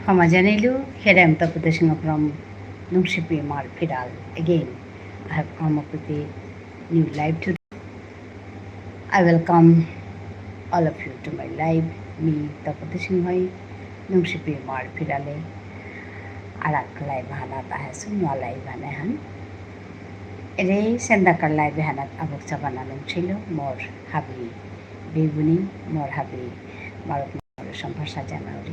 Pamajanelu, here I am Tapudeshing from Nungshipi Mar Piral. Again, I have come up with a new live today. I welcome all of you to my live. Me Tapudeshing Hoi, Nungshipi Mar Pirale. Arak live Hana Tahasu, no live Hanahan. Ere Sendakar live Hanat Abuk Savana Nungchilo, more happy Bibuni, more happy Marok Shampasa January.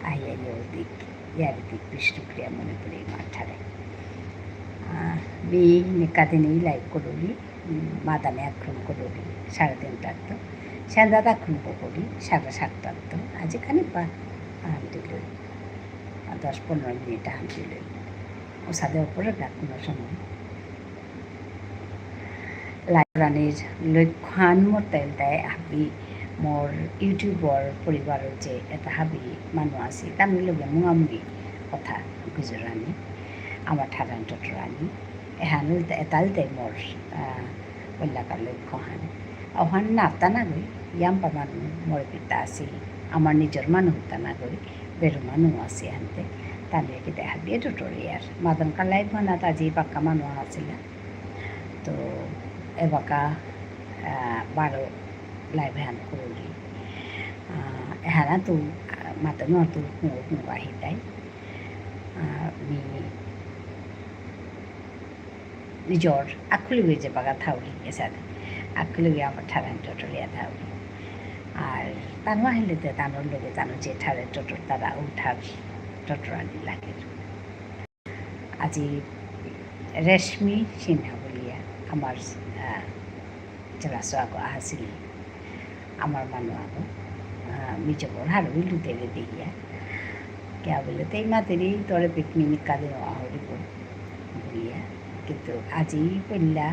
Ayayodic, Yadic, Vishnupriya Manipuri Matare. We Nikatini like Koduri, Madame Akrum Koduri, Sharatin Tato, Shandada Krumpokodi, Sharasatato, Ajikanipa, Antilu, Adas Ponrita Antilu, Osada Puragat, like Ranis, Lukan Motel, Happy. More YouTuber পরিবার যে এটা হাবি মানুষ আছে তার লগে মুঙামুঙি কথা গুজরানি আমার ঠারান টটরানি এহানুল এতালতে মোর বললাকার লক্ষ্য হান অহান নাতা না গই ইয়াম্পা মানু মোর পিতা আছে আমার নিজের মানুষ হতা না গই বেরো মানুষ আছে হানতে তার লেগে দেখা দিয়ে টুটোরিয়ার মাদন কালাই বানা তাজি পাক্কা মানুষ আছিল তো এবাকা 12 লাইভ হ্যান করি হ্যাঁ তো মাত্র নতো বাহিতাই নিজর আকুলুগে যে বাগা থাউলি এসাদ আকুলুগে আমার ঠারান টটরিয়া থাউলি আর তার মাহিলেতে তানোর লোকে তানো যে ঠারের টটর তারা উঠার টটরানি লাগে আজি রেশমি সিনহা বলিয়া আমার যারা সোয়াগো আহাসিলি আমার মানুষ আগো মিজবর হার উইলু তেলে দিয়া क्या बोले ते मातेरी तोरे पिकनिक का दिन आहरी को बोलिया किंतु आज ही पहला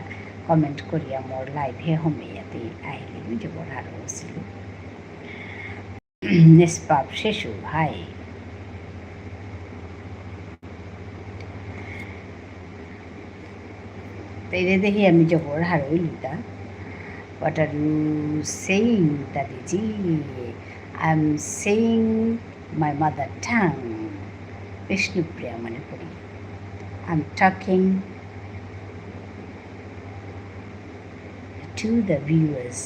कमेंट करिया मोर लाइव है होमियाते आइले मिजबर हार होसिलु निष्पाप शिशु भाई तेरे देखिए मिजबर हार उइलुता What are you saying, Dadiji? I'm saying my mother tongue, Vishnupriya Manipuri. I'm talking to the viewers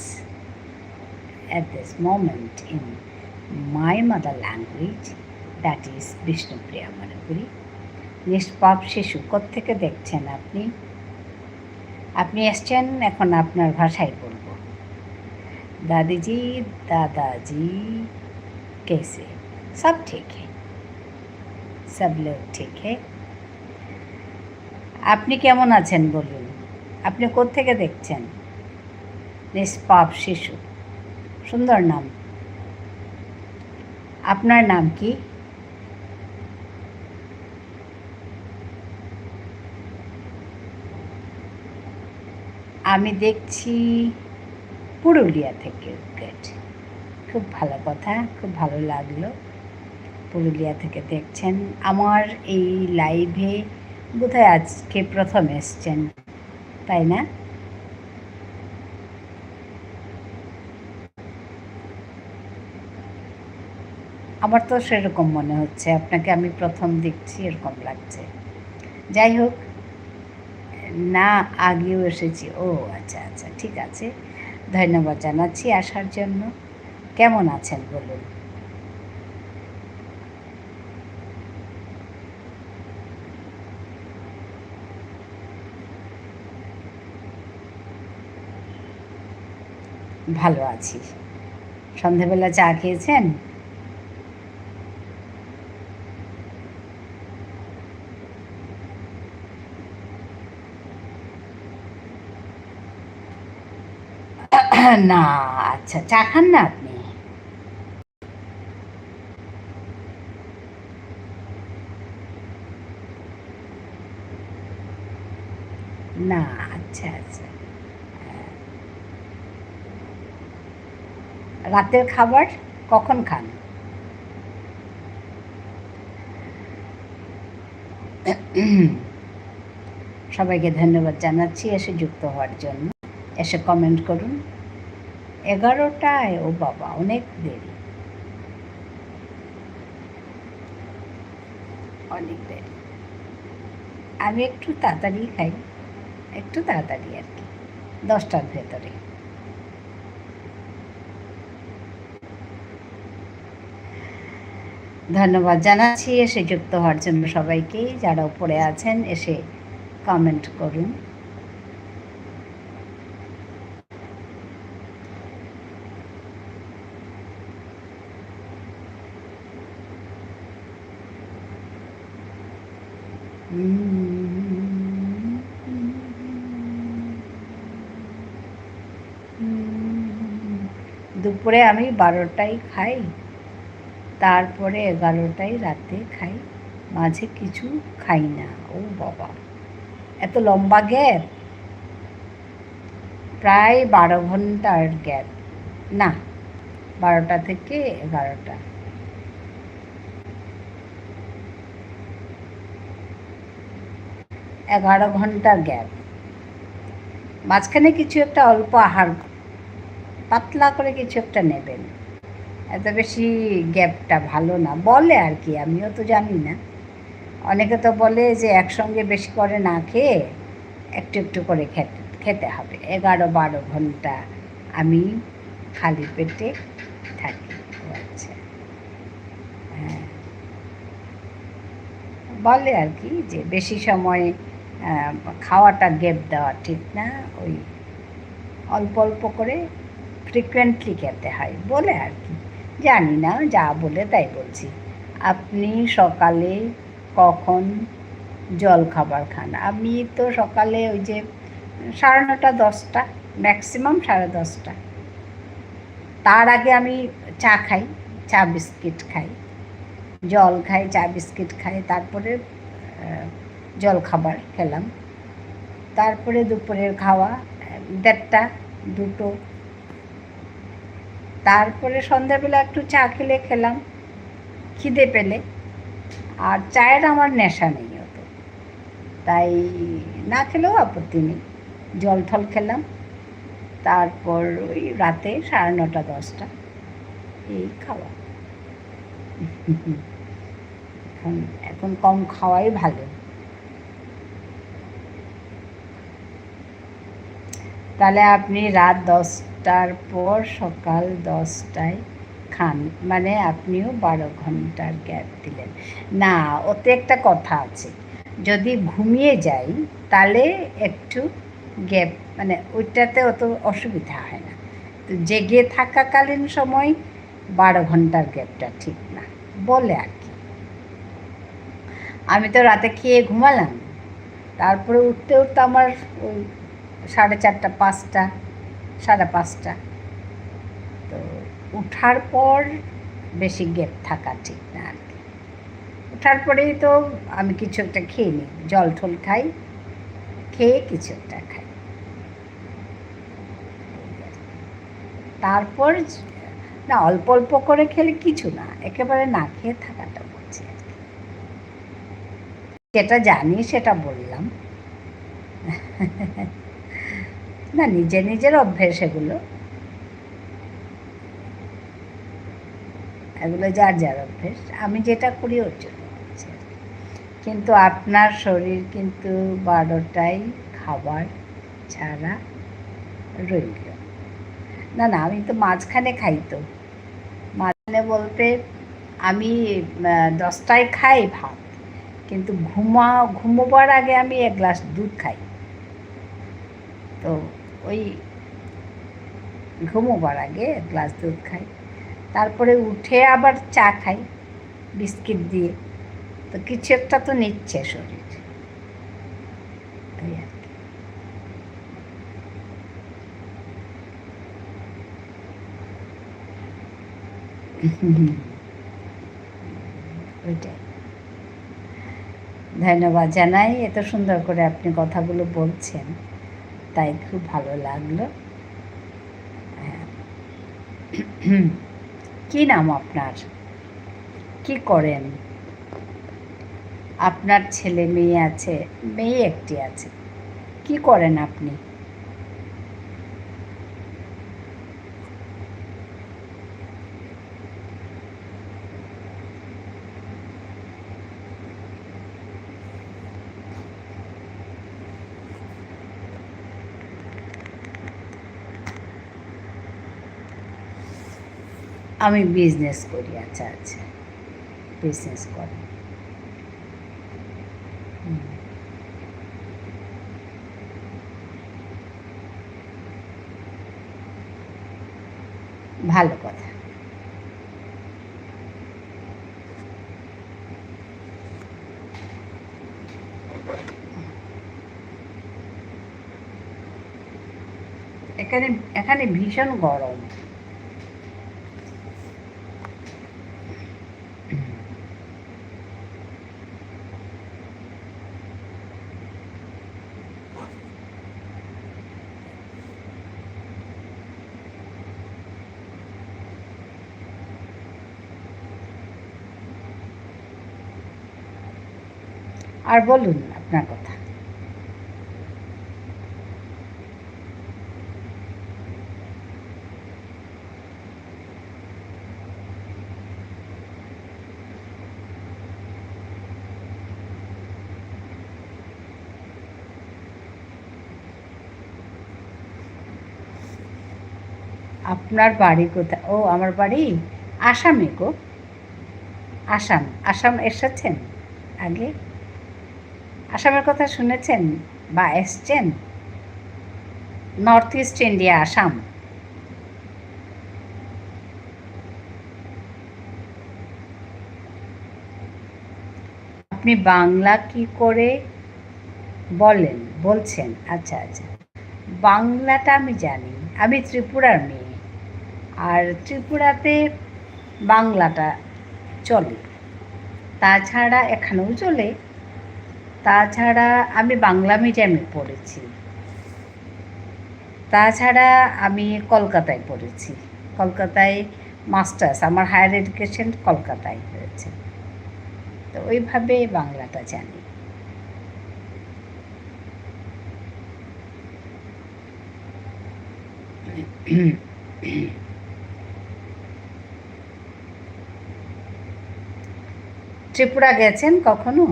at this moment in my mother language, that is Vishnupriya Manipuri. নিষ্পাপ শিশু কোত্থেকে দেখছেন আপনি? আপনি এসছেন এখন আপনার ভাষায় বলবো दादी दादाजी कैसे सब ठीक है सब लोग ठीक है আপনি কেমন আছেন বলুন আপনি কোত্থেকে দেখছেন নিষ্পাপ শিশু সুন্দর নাম আপনার নাম কি আমি দেখছি পুরুলিয়া থেকে গুড খুব ভালো কথা খুব ভালো লাগলো পুরুলিয়া থেকে দেখছেন আমার এই লাইভে বোধহয় আজকে প্রথম এসছেন তাই না আমার তো সেরকম মনে হচ্ছে আপনাকে আমি প্রথম দেখছি এরকম লাগছে যাই হোক না আগেও এসেছি ও আচ্ছা আচ্ছা ঠিক আছে ধন্যবাদ জানাচ্ছি আসার জন্য কেমন আছেন বলুন ভালো আছি সন্ধ্যাবেলা চা খেয়েছেন না আচ্ছা চা খান না আপনি না আচ্ছা আচ্ছা রাতের খাবার কখন খান সবাইকে ধন্যবাদ জানাচ্ছি এসে যুক্ত হওয়ার জন্য এসে কমেন্ট করুন 11টায় ও বাবা অনেক দেরি অনেক দেরি। আমি একটু তাড়াতাড়ি খাই, একটু তাড়াতাড়ি আর কি, 10টার ভেতরে। ধন্যবাদ জানাচ্ছি এসে যুক্ত হওয়ার জন্য সবাইকেই। যারা উপরে আছেন এসে কমেন্ট করুন। দুপুরে আমি 12টায় খাই, তারপরে 11টায় রাতে খাই, মাঝে কিছু খাই না। ও বাবা, এত লম্বা গ্যাপ, প্রায় 12 ঘন্টার গ্যাপ। না, 12টা থেকে 11টা। এগারো ঘন্টার গ্যাপ, মাঝখানে কিছু একটা অল্প আহার, পাতলা করে কিছু একটা নেবেন। এত বেশি গ্যাপটা ভালো না বলে আর কি, আমিও তো জানি না। অনেকে তো বলে যে একসঙ্গে বেশি করে না খেয়ে একটু একটু করে খেতে হবে। 11-12 ঘন্টা আমি খালি পেটে থাকি। আচ্ছা, হ্যাঁ, বলে আর কি যে বেশি সময় খাওয়াটা গ্যাপ দেওয়া ঠিক না, ওই অল্প অল্প করে ফ্রিকুয়েন্টলি খেতে হয় বলে আর কি। জানি না, যা বলে তাই বলছি। আপনি সকালে কখন জল খাবার খান? আমি তো সকালে ওই যে 9:30 10টা, ম্যাক্সিমাম 10:30। তার আগে আমি চা খাই, চা বিস্কিট খাই, জল খাই, চা বিস্কিট খাই, তারপরে জল খাবার খেলাম, তারপরে দুপুরের খাওয়া 1:30 2টো, তারপরে সন্ধ্যাবেলা একটু চা খেলাম খিদে পেলে। আর চায়ের আমার নেশা নেই অত, তাই না খেলেও আপত্তি নেই। জল টল খেলাম, তারপর ওই রাতে 9:30 10টা এই খাওয়া। এখন কম খাওয়াই ভালো। তাহলে আপনি রাত 10টার পর সকাল 10টায় খান, মানে আপনিও 12 ঘন্টার গ্যাপ দিলেন না। ওতে একটা কথা আছে, যদি ঘুমিয়ে যাই তাহলে একটু গ্যাপ, মানে ওইটাতে অত অসুবিধা হয় না। তো জেগে থাকাকালীন সময় 12 ঘন্টার গ্যাপটা ঠিক না বলে আর কি। আমি তো রাতে খেয়ে ঘুমালাম, তারপরে উঠতে উঠতে আমার ওই 4:30 5টা, 5:30। তো উঠার পর বেশি গ্যাপ থাকা ঠিক না আর কি। উঠার পরেই তো আমি কিছু একটা খেয়ে নিই, জল ঠল খাই, খেয়ে কিছু একটা খাই, তারপর না অল্প অল্প করে খেলে কিছু না, একেবারে না খেয়ে থাকাটা বলছি আর কি। যেটা জানি সেটা বললাম। না, নিজের নিজের অভ্যেস এগুলো, এগুলো যার যার অভ্যেস। আমি যেটা করি ওর জন্য বলছি আর কি। কিন্তু আপনার শরীর কিন্তু 12টায় খাবার ছাড়া রইল না। না, আমি তো মাঝখানে খাই, তো মাঝখানে বলতে আমি 10টায় খাই ভাত, কিন্তু ঘুমোবার আগে আমি 1 গ্লাস দুধ খাই। তো ওই ঘুমোবার আগে 1 গ্লাস দুধ খাই, তারপরে উঠে আবার চা খাই বিস্কিট দিয়ে। তো কিছু একটা তো নিচ্ছে শরীর, তাই আর কি। ওইটাই। ধন্যবাদ জানাই, এত সুন্দর করে আপনি কথাগুলো বলছেন, তাই খুব ভালো লাগলো। হ্যাঁ। কী নাম আপনার? কি করেন? আপনার ছেলে মেয়ে আছে? মেয়ে একটি আছে। কি করেন আপনি? আমি বিজনেস করি। আচ্ছা আচ্ছা, বিজনেস করি। হুম, ভালো কথা। এখানে এখানে ভীষণ গরম। আর বলুন আপনার কথা। আপনার বাড়ি কোথায়? ও, আমার বাড়ি আসামে গো। আসাম। আসাম এসেছেন আগে? আসামের কথা শুনেছেন বা এসছেন? North east India, Assam. আপনি বাংলা কি করে বলেন বলছেন? আচ্ছা আচ্ছা, বাংলাটা আমি জানি। আমি ত্রিপুরার মেয়ে, আর ত্রিপুরাতে বাংলাটা চলে। তাছাড়া এখানেও চলে। তাছাড়া আমি বাংলা মিডিয়ামে পড়েছি। তাছাড়া আমি কলকাতায় পড়েছি। কলকাতায় মাস্টার্স, আমার হায়ার এডুকেশন কলকাতায় হয়েছে। তো ওইভাবে বাংলাটা জানি। ত্রিপুরা গেছেন কখনো?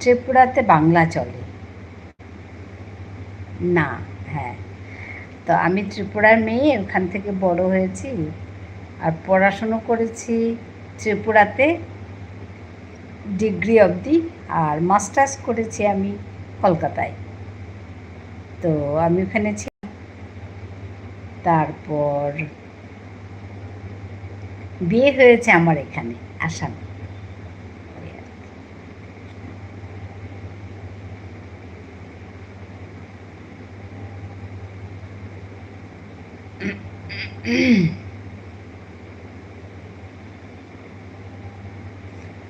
ত্রিপুরাতে বাংলা চলে না। হ্যাঁ, তো আমি ত্রিপুরার মেয়ে, ওখান থেকে বড় হয়েছি আর পড়াশুনো করেছি ত্রিপুরাতে ডিগ্রি অবধি, আর মাস্টার্স করেছি আমি কলকাতায়। তো আমি ওখানে ছিলাম। তারপর বিয়ে হয়েছে আমার এখানে আসামে।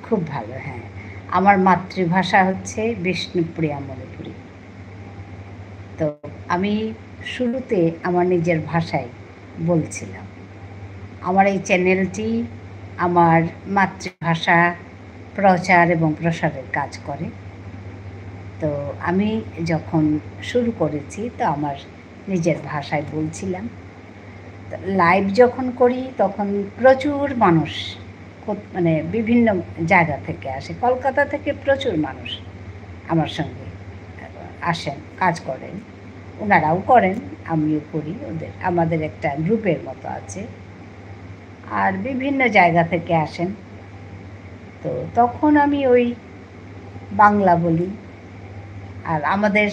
খুব ভালো, হ্যাঁ। আমার মাতৃভাষা হচ্ছে বিষ্ণুপ্রিয়া মণিপুরী। তো আমি শুরুতে আমার নিজের ভাষায় বলছিলাম। আমার এই চ্যানেলটি আমার মাতৃভাষা প্রচার এবং প্রসারের কাজ করে। তো আমি যখন শুরু করেছি তো আমার নিজের ভাষায় বলছিলাম। লাইভ যখন করি তখন প্রচুর মানুষ, মানে বিভিন্ন জায়গা থেকে আসে। কলকাতা থেকে প্রচুর মানুষ আমার সঙ্গে আসেন, কাজ করেন। ওনারাও করেন, আমিও করি। আমাদের একটা গ্রুপের মতো আছে। আর বিভিন্ন জায়গা থেকে আসেন। তো তখন আমি ওই বাংলা বলি। আর আমাদের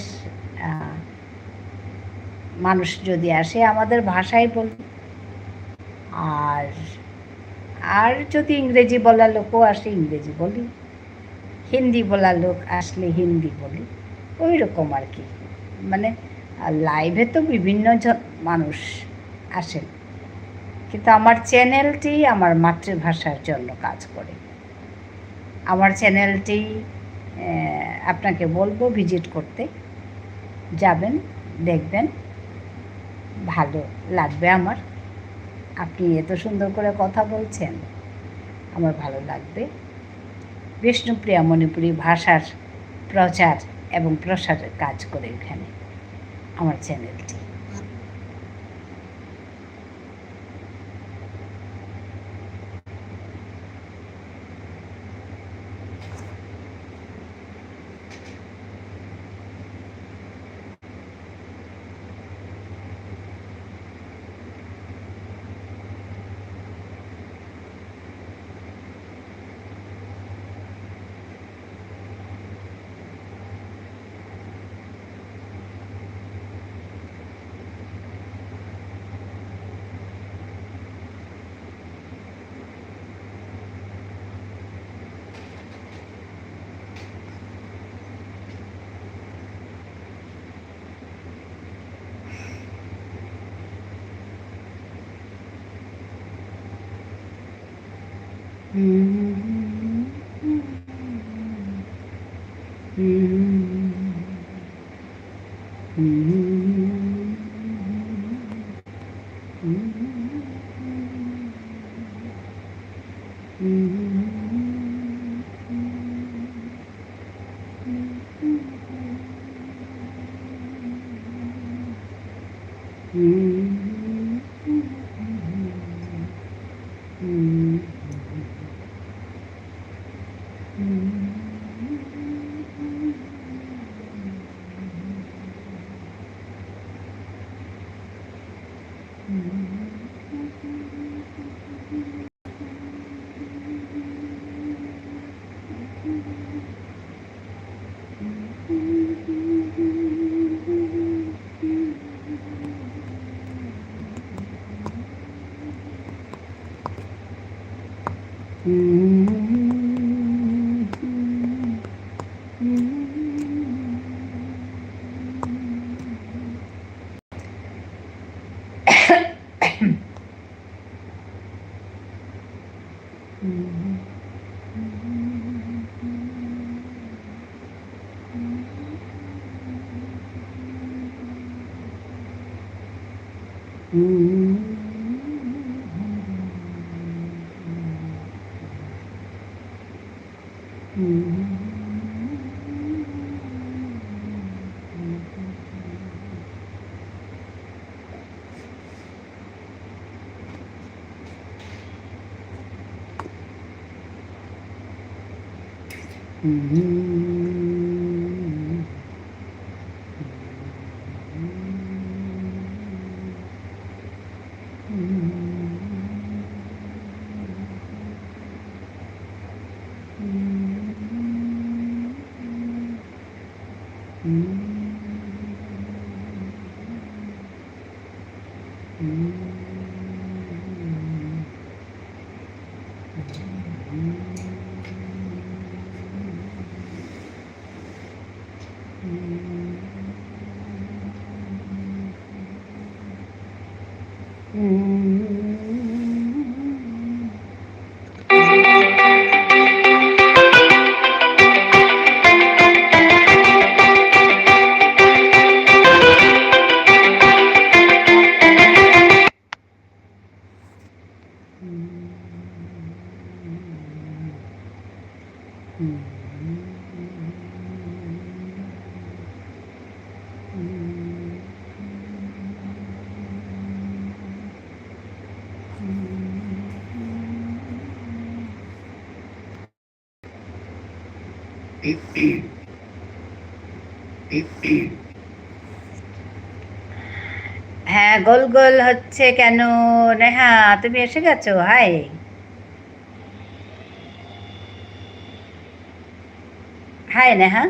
মানুষ যদি আসে আমাদের ভাষায় বলি। আর আর যদি ইংরেজি বলার লোকও আসে ইংরেজি বলি, হিন্দি বলার লোক আসলে হিন্দি বলি। ওই রকম আর কি। মানে লাইভে তো বিভিন্ন মানুষ আসেন, কিন্তু আমার চ্যানেলটি আমার মাতৃভাষার জন্য কাজ করে। আমার চ্যানেলটি আপনাকে বলবো ভিজিট করতে, যাবেন, দেখবেন, ভালো লাগবে আমার। আপনি এত সুন্দর করে কথা বলছেন, আমার ভালো লাগবে। বিষ্ণুপ্রিয়া মণিপুরী ভাষার প্রচার এবং প্রসারের কাজ করে এখানে আমার চ্যানেলটি। হ্যাঁ, গোল গোল হচ্ছে কেন? নেহা, তুমি এসে গেছো? High, high Neha.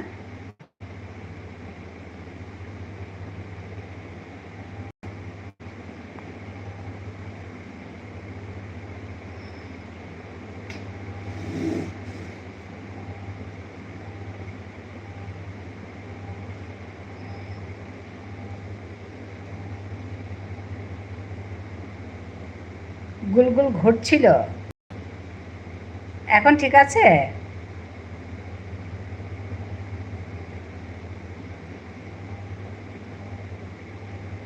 গুলগুল ঘুরছিল, এখন ঠিক আছে?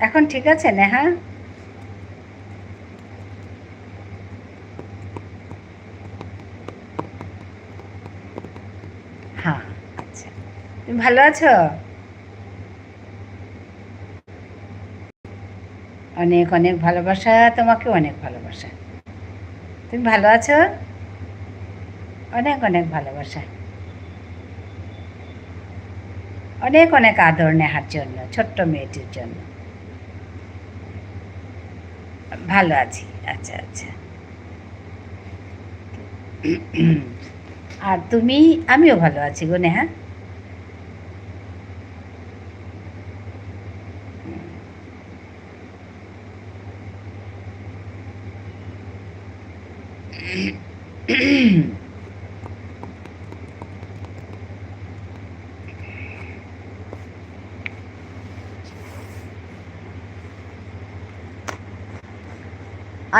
এখন ঠিক আছে নেহা? হ্যাঁ, আচ্ছা, তুমি ভালো আছো? অনেক অনেক ভালোবাসা, তোমাকে অনেক ভালোবাসা। তুমি ভালো আছো? অনেক অনেক ভালোবাসা, অনেক অনেক আদর নেহার জন্য, ছোট্ট মেয়েটির জন্য। ভালো আছি, আচ্ছা আচ্ছা। আর তুমি? আমিও ভালো আছি গো নেহা।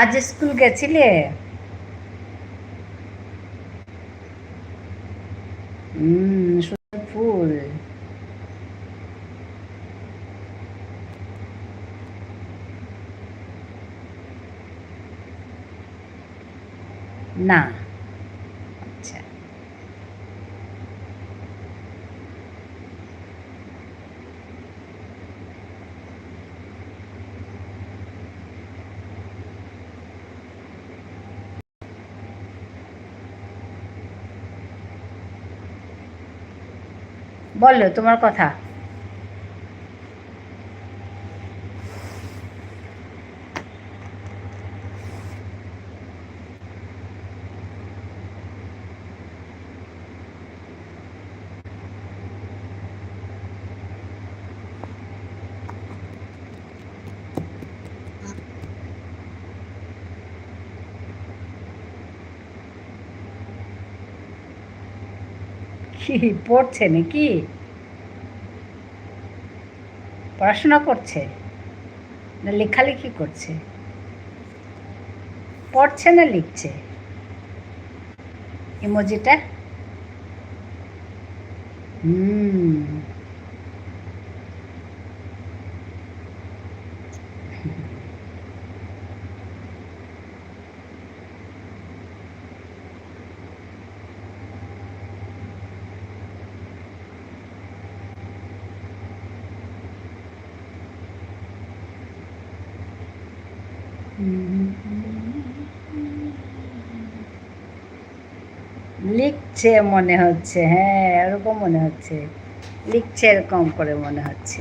আজ স্কুল গেছিলে? সুন্দর ফুল। না। আচ্ছা, বলো তোমার কথা। কি পড়ছে নাকি? পড়াশোনা করছে না লেখালেখি করছে? পড়ছে না লিখছে? ইমোজিটা। হুম। লিখছে মনে হচ্ছে, হ্যাঁ এরকম মনে হচ্ছে, লিখছে এরকম করে মনে হচ্ছে।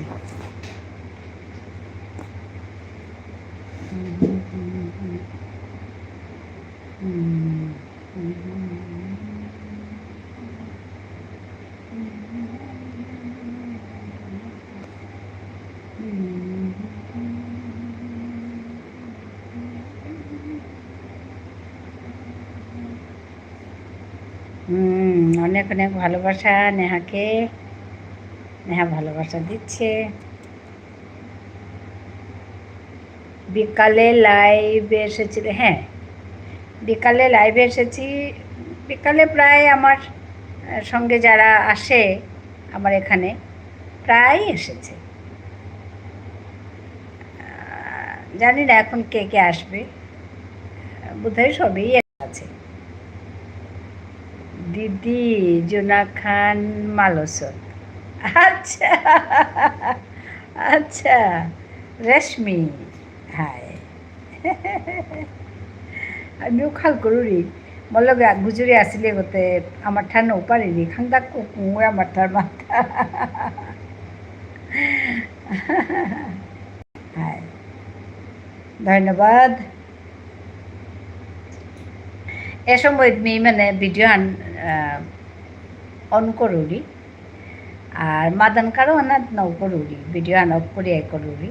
অনেক অনেক ভালোবাসা নেহাকে। নেহা ভালোবাসা দিচ্ছে। বিকালে লাইভে এসেছিল, হ্যাঁ বিকালে লাইভে এসেছি। বিকালে প্রায় আমার সঙ্গে যারা আসে আমার এখানে প্রায় এসেছে। জানি না এখন কে কে আসবে, বোধহয় সবই আছে। দিদি জোনা খান মালসন। আচ্ছা আচ্ছা, রেশমি হাই। আমিও খাল কৰোঁ মোৰ লগত গুজৰি আছিলে গোটে আমাৰ ঠাই নৌপাৰি খাংদাক কুকুৱে আমাৰ ঠাৰ মাথা। হাই, ধন্যবাদ। এ সময়ত মি মানে ভিডিও অন কৰোঁ আর মাদান কারো অনাথ নৌ করুরি ভিডিও আনক করে করুরি।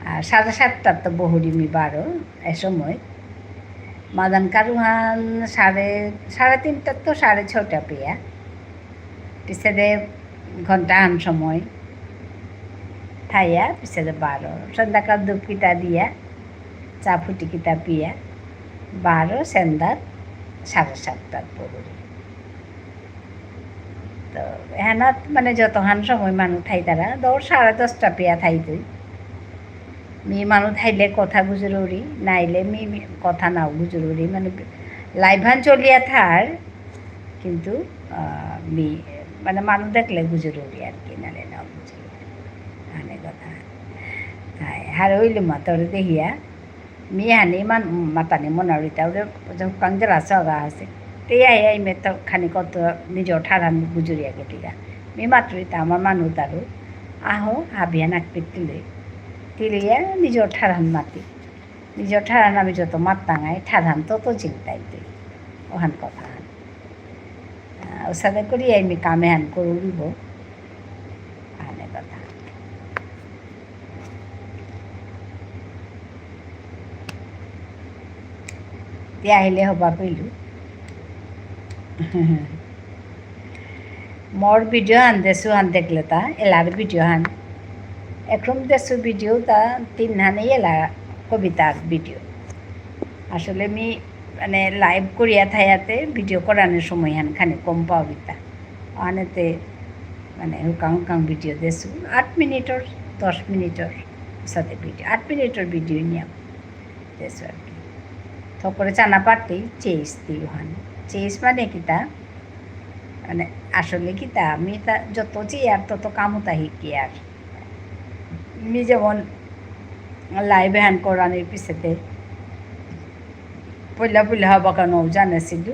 আর 7:30 তো বহুরি মি 12 এ সময় মাদান কারুহান 3:30 তো 6:30 পেয়া পিছে দে ঘন্টা আন সময় থাইয়া পিছে দে 12 সন্ধ্যাকাল ধূপ কিতা দিয়া চা ফুটি কিতা পিয়া 12 সন্ধ্যার 7:30 বহুরি। তো এহানত মানে যতহান সময় মানুষ থাই তারা 10-10:30 পেয়া থাই তুই মি মানুষ থাইলে কথা গুজরুরি নাইলে মি কথা নাও গুজরুরি মানে লাইভান চলিয়া থার কিন্তু মি মানে মানুষ দেখলে গুজরুরি আর কি নালে নাও গুজরুরি হানে কথা। হার হইলে মাতরে দেখিয়া মি হানি মাতানি মনারিতা কাং জেলা চগা আছে তেয়াই এই মেতো খানি কত নিজ ঠারান গুজরিয়া গেটিগা মি মাত্রিতা আমার মানুষ তারও আহো হাবিয়া নাক পিটিলে তিলিয়া নিজ ঠারান মাতি নিজ ঠারান আমি যত মাতাঙাই ঠারান তত চিন্তাই তুই ওহান কথা হান ওর সাথে করি আমি কামে হান করে দিব হানে কথা। তে আহিলে হবা কইলু মোর ভিডিও হান দেশু হান দেখলে তা এলার ভিডিও হান একরম দেশু ভিডিও তা 3 হানে এলা কবিতার ভিডিও আসলে মি মানে লাইভ করিয়া থাইয়াতে ভিডিও করানোর সময় খানে কম পাও গীতা আনেতে মানে হুকাং হুকাং ভিডিও দেছো 8 মিনিটর 10 মিনিটর সাথে ভিডিও 8 মিনিটর ভিডিও নিয়ে দেছো আর কি থকরে চানা পারতেই চেয়েছ দিওহান চেয়েছ মানে কিতা মানে আসলে কিতা আমি তা যত চেয়ে আর তত কামতা শিকি আর আমি যেমন লাইভ হ্যান্ড করানোর পিছেতে পইলা পইলা হবা কেন জানাছিলো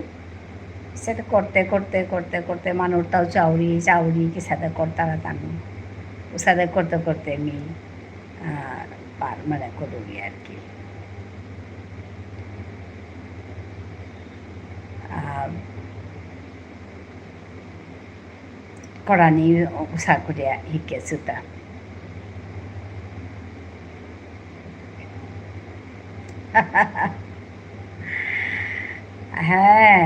সেটা করতে করতে করতে করতে মানুষ তাও চাউরি চাউরি কি সাথে করতারা তামি ও সাথে করতে করতে আমি পার মানে করি আর কি করানি উষা করিয়া শিখেছো তা হ্যাঁ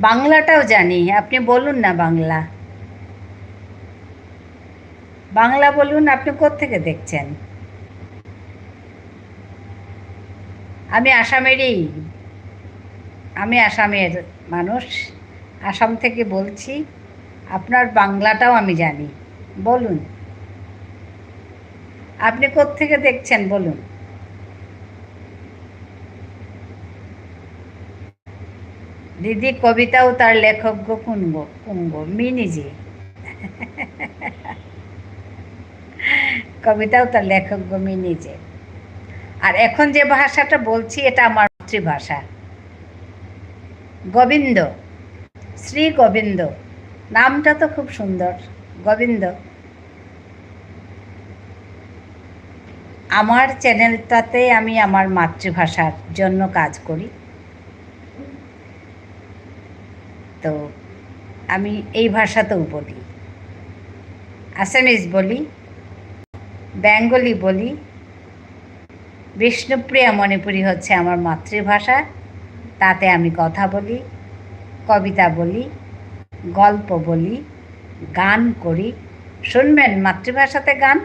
বাংলাটাও জানি আপনি বলুন না বাংলা বাংলা বলুন আপনি কোত্থেকে দেখছেন আমি আসামের মানুষ আসাম থেকে বলছি আপনার বাংলাটাও আমি জানি বলুন আপনি কোত্থেকে দেখছেন বলুন দিদি কবিতাও তার লেখক গো কুঙ্গ মি নিজে কবিতাও তার লেখক গো মি নিজে আর এখন যে ভাষাটা বলছি এটা আমার মাতৃভাষা গোবিন্দ শ্রী গোবিন্দ নামটা তো খুব সুন্দর গোবিন্দ আমার চ্যানেলটাতে আমি আমার মাতৃভাষার জন্য কাজ করি তো আমি এই ভাষাতেও বলি আসামিজ বলি বেঙ্গলি বলি বিষ্ণুপ্রিয়া মণিপুরী হচ্ছে আমার মাতৃভাষা তাতে আমি কথা বলি কবিতা বলি গল্প বলি গান করি শুনবেন মাতৃভাষাতে গান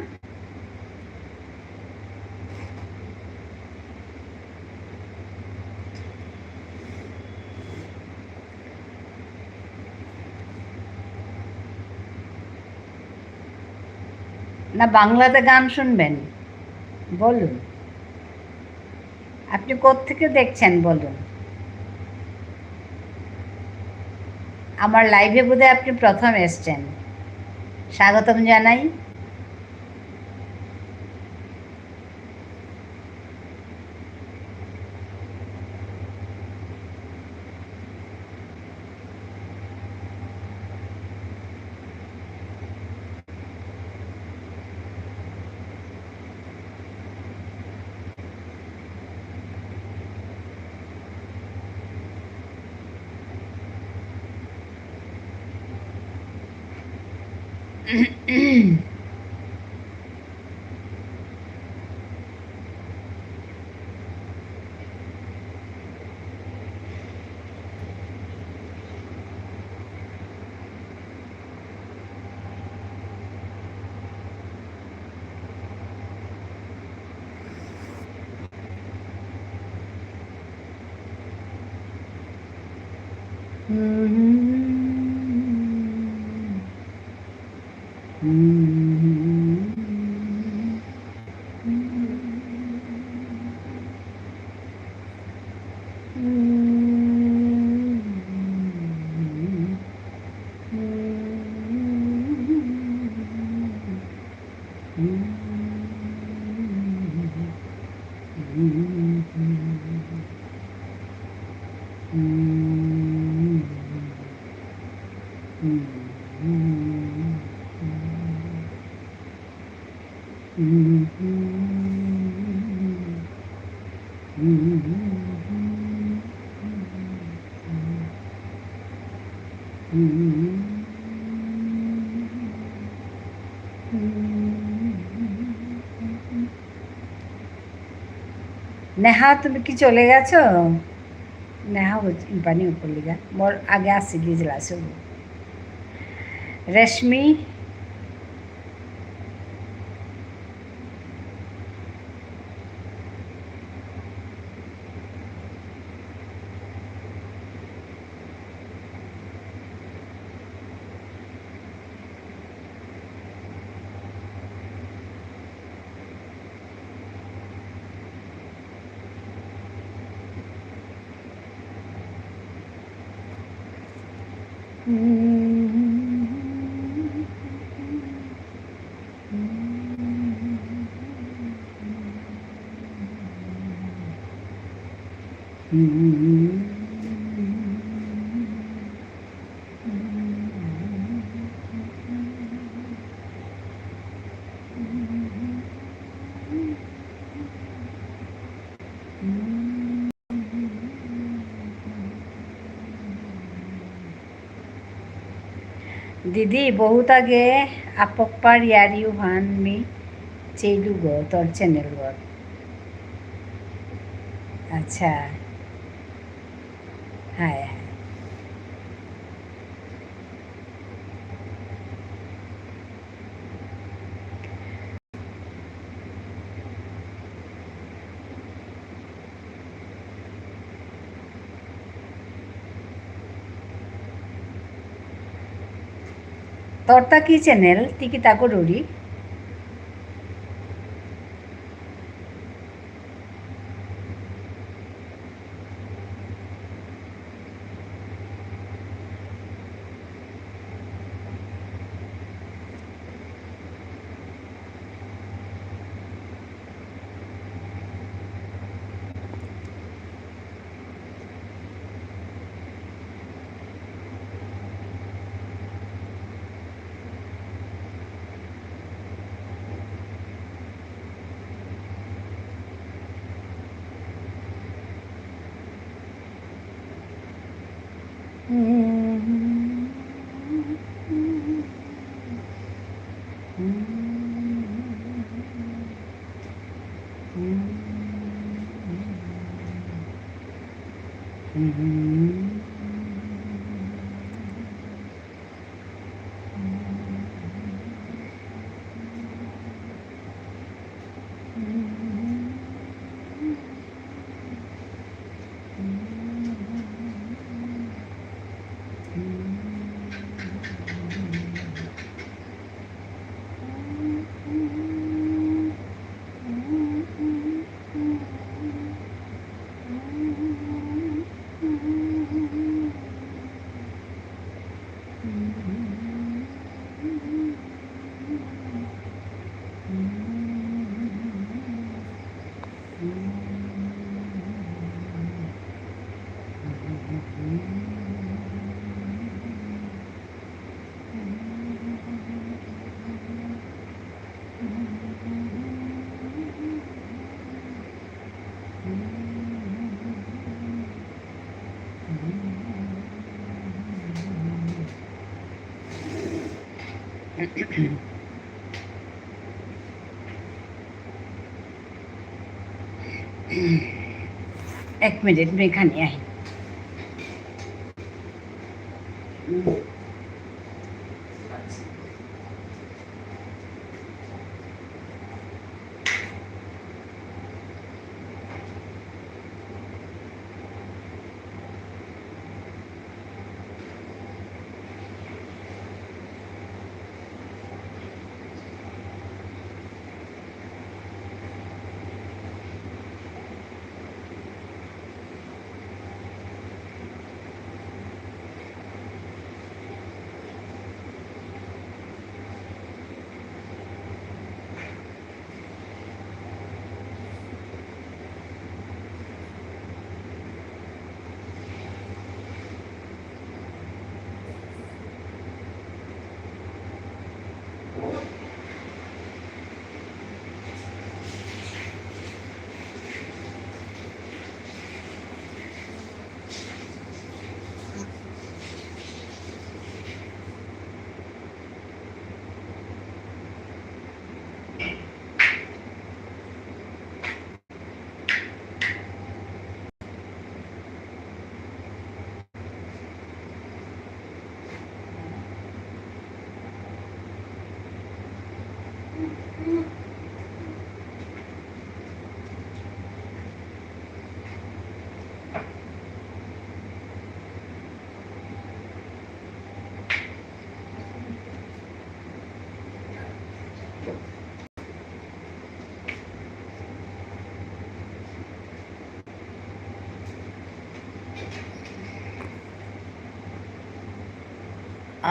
না বাংলাতে গান শুনবেন বলুন আপনি কোত্থেকে দেখছেন বলুন আমার লাইভে বোধহয় আপনি প্রথম এসছেন স্বাগতম জানাই নেহা তুমি কি চলে গেছো নেহা ইম্পানি উপলিগা মোর আগে আসিলি জেলা সব রেশমি দিদি বহুত আগে আপকপাৰ ইয়াৰিও ভান মি চেইলু গ তোর চ্যানেল গত আচ্ছা হায় হায় তোরটা কি চ্যানেল তুই কি তাকো ডরি এক মিনিট আমি এখানে আই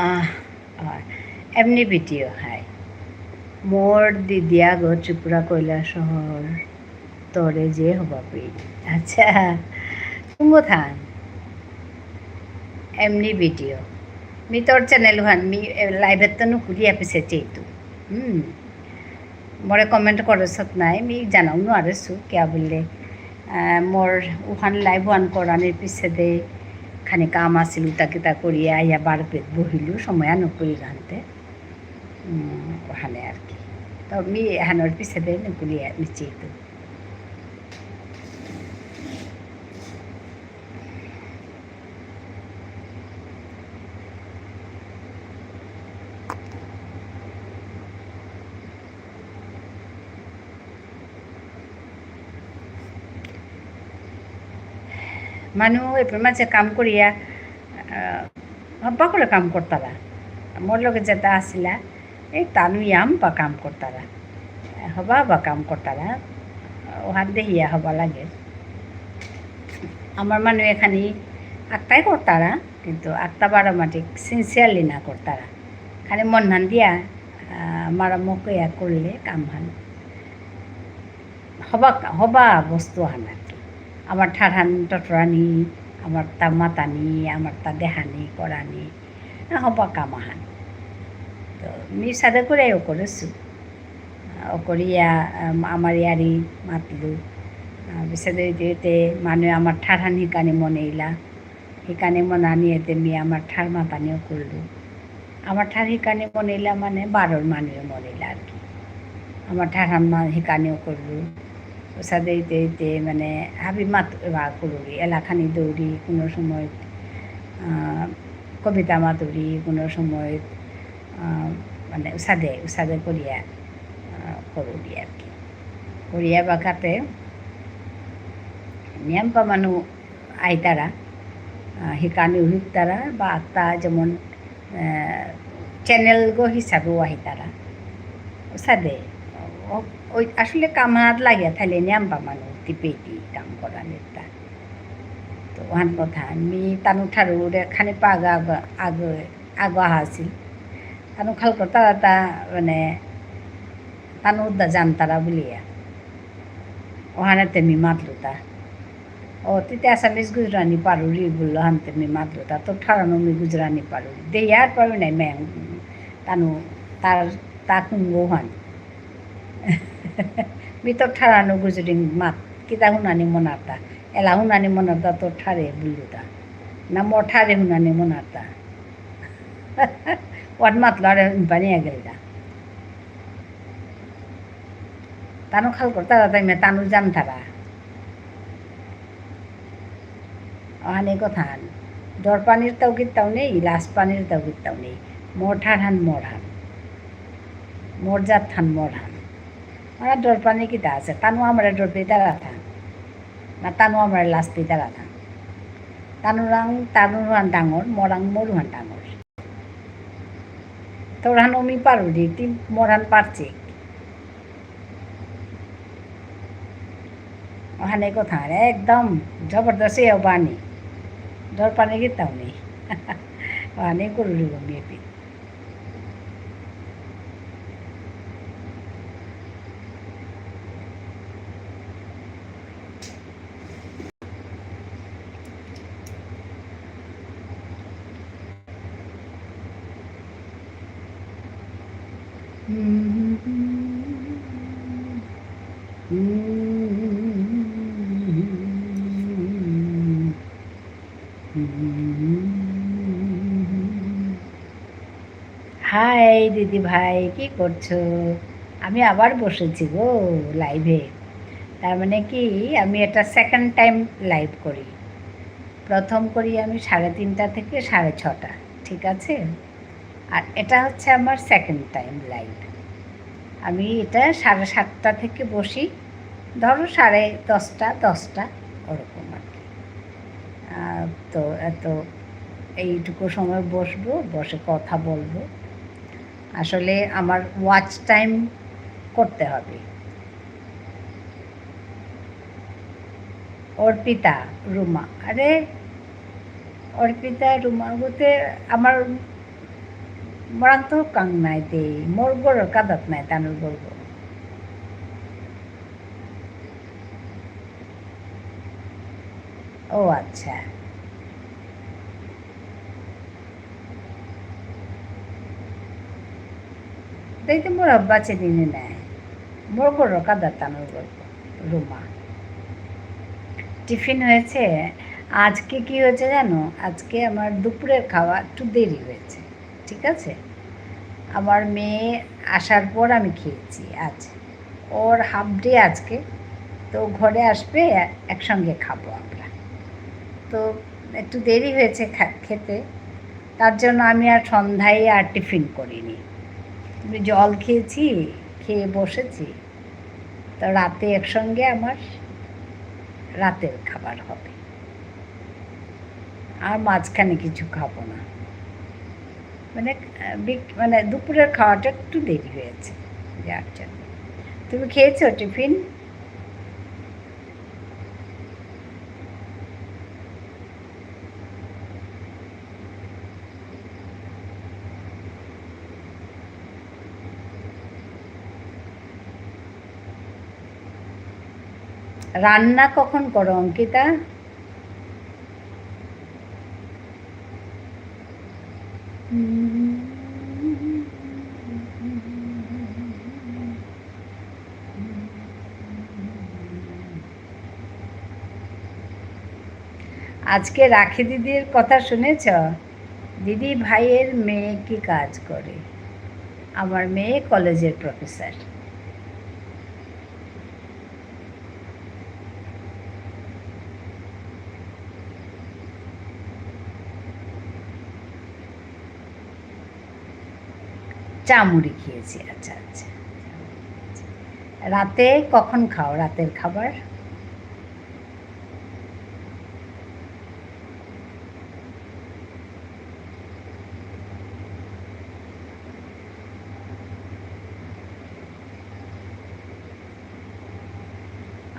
আহ এমনি ভিডিও হাই মোর দিদিয়া গো ত্রিপুরা কৈলাসহর তরে যে হবা পেয়ে আচ্ছা কুঙ্গো থান এমনি ভিডিও मी তোর চ্যানেল হান मी লাইভের তো নুকুলি এপিছে চেয়েতু মোরে কমেন্ট করছত নাই मी জানাউনো আরেছো কিয়া বললে মোর উহান লাইভ ওয়ান করানোর পিছে দে খানি কাম আছিল উতা কিতা করিয়া আইয়া বার পেট বহিলু সময় নকলি গানতে ওখানে আর কি তো मी হানোর পিছে দে নকলি চেয়েতু মানুহ এবার মাঝে কাম করিয়া হব্বা করে কাম করতারা মোর লগে যেটা আসিলা এই তানু ইয়াম বা কাম করতারা হবা বা কাম করতারা ওহার দেহিয়া হবা লাগে আমার মানুষ এখানে আটটাই করতারা কিন্তু আটটা বারো মাটিক সিনসিয়ারলি না করতারা খালি মন হান দিয়া মারামুখ ইয়া করলে কাম হান হবা হবা বস্তু হান আর কি আমার ঠাড়ান টটরানি আমার তা মাতানি আমার তা দেহানি করানি হবা কামাহান তো মি সাদা করে ও করেছো ও করিয়া আমার ইয়ারি মাতলু বিশেষে যেতে মানুষ আমার ঠাড়ান শিকানি মনে ইলা শিকানি মনা নিয়েতে মি আমার ঠার মাতানিও করলু আমার ঠার শিকানি মনে ইলা মানে বারোর মানুষও মনে ইলা আর কি আমার ঠাড়ান শিকানিও করলু সাদে দিতে মানে হাবি মাত করি এলাখানি দৌড়ি কোনো সময় কবিতা মাতুরি কোনো সময় মানে উসাদে করিয়া করি আর কি করিয়া বাকাতে নিয়ম পা মানুষ আইতারা শিকানিও শিকতারা বা আত্মা যেমন চ্যানেল গো হিসাবেও আইতারা উসাদে ওই আসলে কামার লাগিয়া থাইলে নিয়াম্বা মানুষ টিপেটি কাম করা নেতা তো ওহান কথা আমি তানু ঠারু খানি পা আগ আছিল তানু খালক তারা তা মানে তানু উদ্দা জানতারা বলিয়া ওহানে তেমি মাতলু তা ও তিতে আসামিস গুজরানি পারুরি বললো হানতে মি মাতলু তা তো ঠারানো মি গুজরানি পারুরি দে ইয়ার পারু নাই ম্যাং তানু তার তা কুঙ্গো হান मी तो ठारानो गुजरिंग मात किता हुनानी मनारता एला हुनानी मनारता तो ठारे बुल्लुता ना मो ठारे हुनानी मनारता वाट मातलो आरे पानी आगेलदा तानु खाल करता ताई मे तानु जाम थारा आने কথা দর পানির তাও কিতাও নেই লাস পানির তাও কিতাও নেই মোর ঠাড়ান মোড়ান মোর জাত থান মোড়ান আমার ডর পানি কিতা আছে তানু আমার ডর পেতা রাখা না তানু আমার লাশ পেতা রাখা তানুরান ডাঙর মরাং মরুহান ডাঙর তোরান আমি পারু দি তুই মরান পারছে ওখানে কথা একদম জবরদস্ত বানি ডর পানি কিতাও নেই ওখানে গরু রিব মেপি হাই দিদি ভাই কি করছো আমি আবার বসেছি গো লাইভে তার মানে কি আমি এটা সেকেন্ড টাইম লাইভ করি প্রথম করি আমি 3:30 থেকে 6:30 ঠিক আছে আর এটা হচ্ছে আমার সেকেন্ড টাইম লাইভ আমি এটা 7:30 থেকে বসি ধরো 10:30 ওরকম আর কি তো এত এইটুকু সময় বসবো বসে কথা বলবো আসলে আমার ওয়াচ টাইম করতে হবে অর্পিতা রুমা আরে অর্পিতা রুমা বলতে আমার মরাংতো কাং নাই দে মোর গরর কাদাত নাই তানুর গর্ব ও আচ্ছা তাই তো মোর আব্বা দিনে নেয় মোর গরর কাদাত তানুর গর্ব রুমা টিফিন হয়েছে আজকে কি হয়েছে জানো আজকে আমার দুপুরের খাওয়া একটু দেরি হয়েছে ঠিক আছে আমার মেয়ে আসার পর আমি খেয়েছি আজ ওর হাফ ডে আজকে তো ঘরে আসবে একসঙ্গে খাবো আমরা তো একটু দেরি হয়েছে খেতে তার জন্য আমি আর সন্ধ্যায় আর টিফিন করিনি আমি জল খেয়েছি খেয়ে বসেছি তো রাতে একসঙ্গে আমার রাতের খাবার হবে আর মাঝখানে কিছু খাবো না মানে মানে দুপুরের খাওয়াটা একটু দেরি হয়েছে যার জন্য তুমি খেয়েছো টিফিন রান্না কখন করো অঙ্কিতা আজকে রাখি দিদির কথা শুনেছ দিদি ভাইয়ের মেয়ে কি কাজ করে আমার মেয়ে কলেজের প্রফেসর চা মুড়ি খেয়েছি আচ্ছা আচ্ছা রাতে কখন খাও রাতের খাবার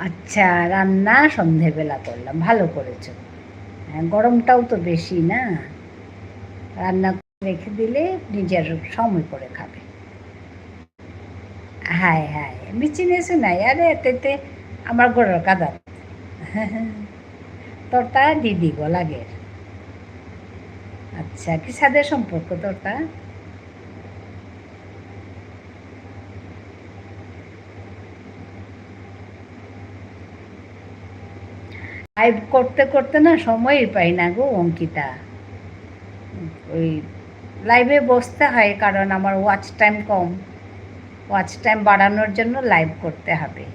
আচ্ছা রান্না সন্ধেবেলা করলাম ভালো করেছো হ্যাঁ গরমটাও তো বেশি না রান্না রেখে দিলে নিজের সময় করে খাবে হ্যাঁ হ্যাঁ বিচিনেছো নাই আরে এতে আমার গরুর কাদাত তোর তা দিদি গো লাগের আচ্ছা কি সাদের সম্পর্ক তোর তা লাইভ করতে করতে না সময়ই পাই না গো অঙ্কিতা ওই লাইভে বসতে হয় কারণ আমার ওয়াচ টাইম কম ওয়াচ টাইম বাড়ানোর জন্য লাইভ করতে হবে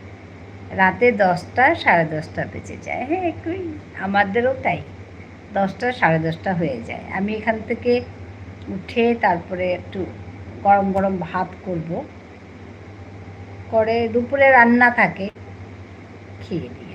রাতে 10টা 10:30 বেজে যায় হ্যাঁ একটুই আমাদেরও তাই 10টা 10:30 হয়ে যায় আমি এখান থেকে উঠে তারপরে একটু গরম গরম ভাত করব করে দুপুরে রান্না থাকে খেয়ে নিই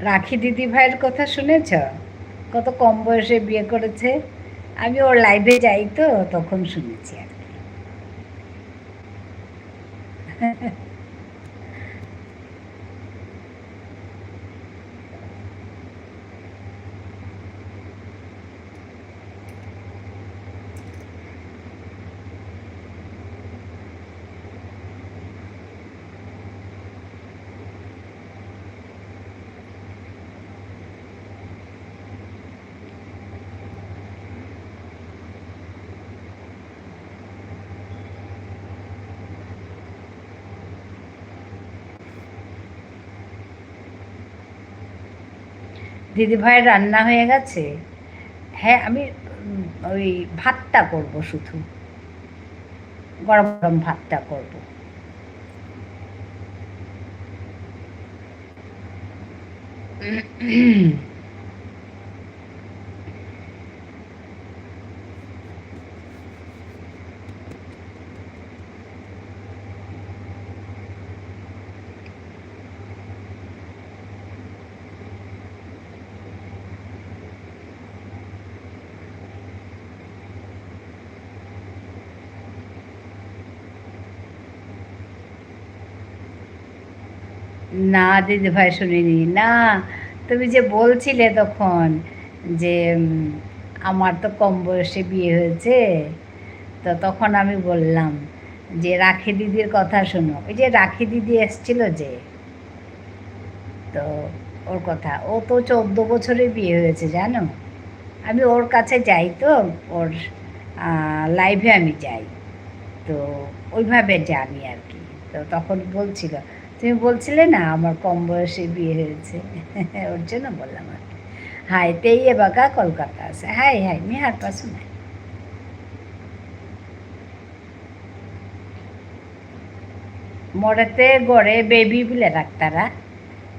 রাখি দিদি ভাইয়ের কথা শুনেছ কত কম বয়সে বিয়ে করেছে আমি ওর লাইভে যাই তো তখন শুনেছি আর কি দিদি ভাইয়ের রান্না হয়ে গেছে হ্যাঁ আমি ওই ভাতটা করব শুধু গরম গরম ভাতটা করব না দিদিভাই শুনিনি। না, তুমি যে বলছিলে তখন যে আমার তো কম বয়সে বিয়ে হয়েছে, তো তখন আমি বললাম যে রাখি দিদির কথা শোনো। ওই যে রাখি দিদি এসছিল যে, তো ওর কথা, ও তো 14 বছরে বিয়ে হয়েছে জানো। আমি ওর কাছে যাই, তো ওর লাইভে আমি যাই, তো ওইভাবে জানি আর কি। তো তখন বলছিল, তুমি বলছিলে না আমার কম বয়সে বিয়ে হয়েছে, ওর জন্য বললাম আর কি। হাই তেইয়ে বাঁকা কলকাতা আছে, হাই হাই মিহার পাশু নাই মরেতে গড়ে বেবি বলে ডাক্তারা,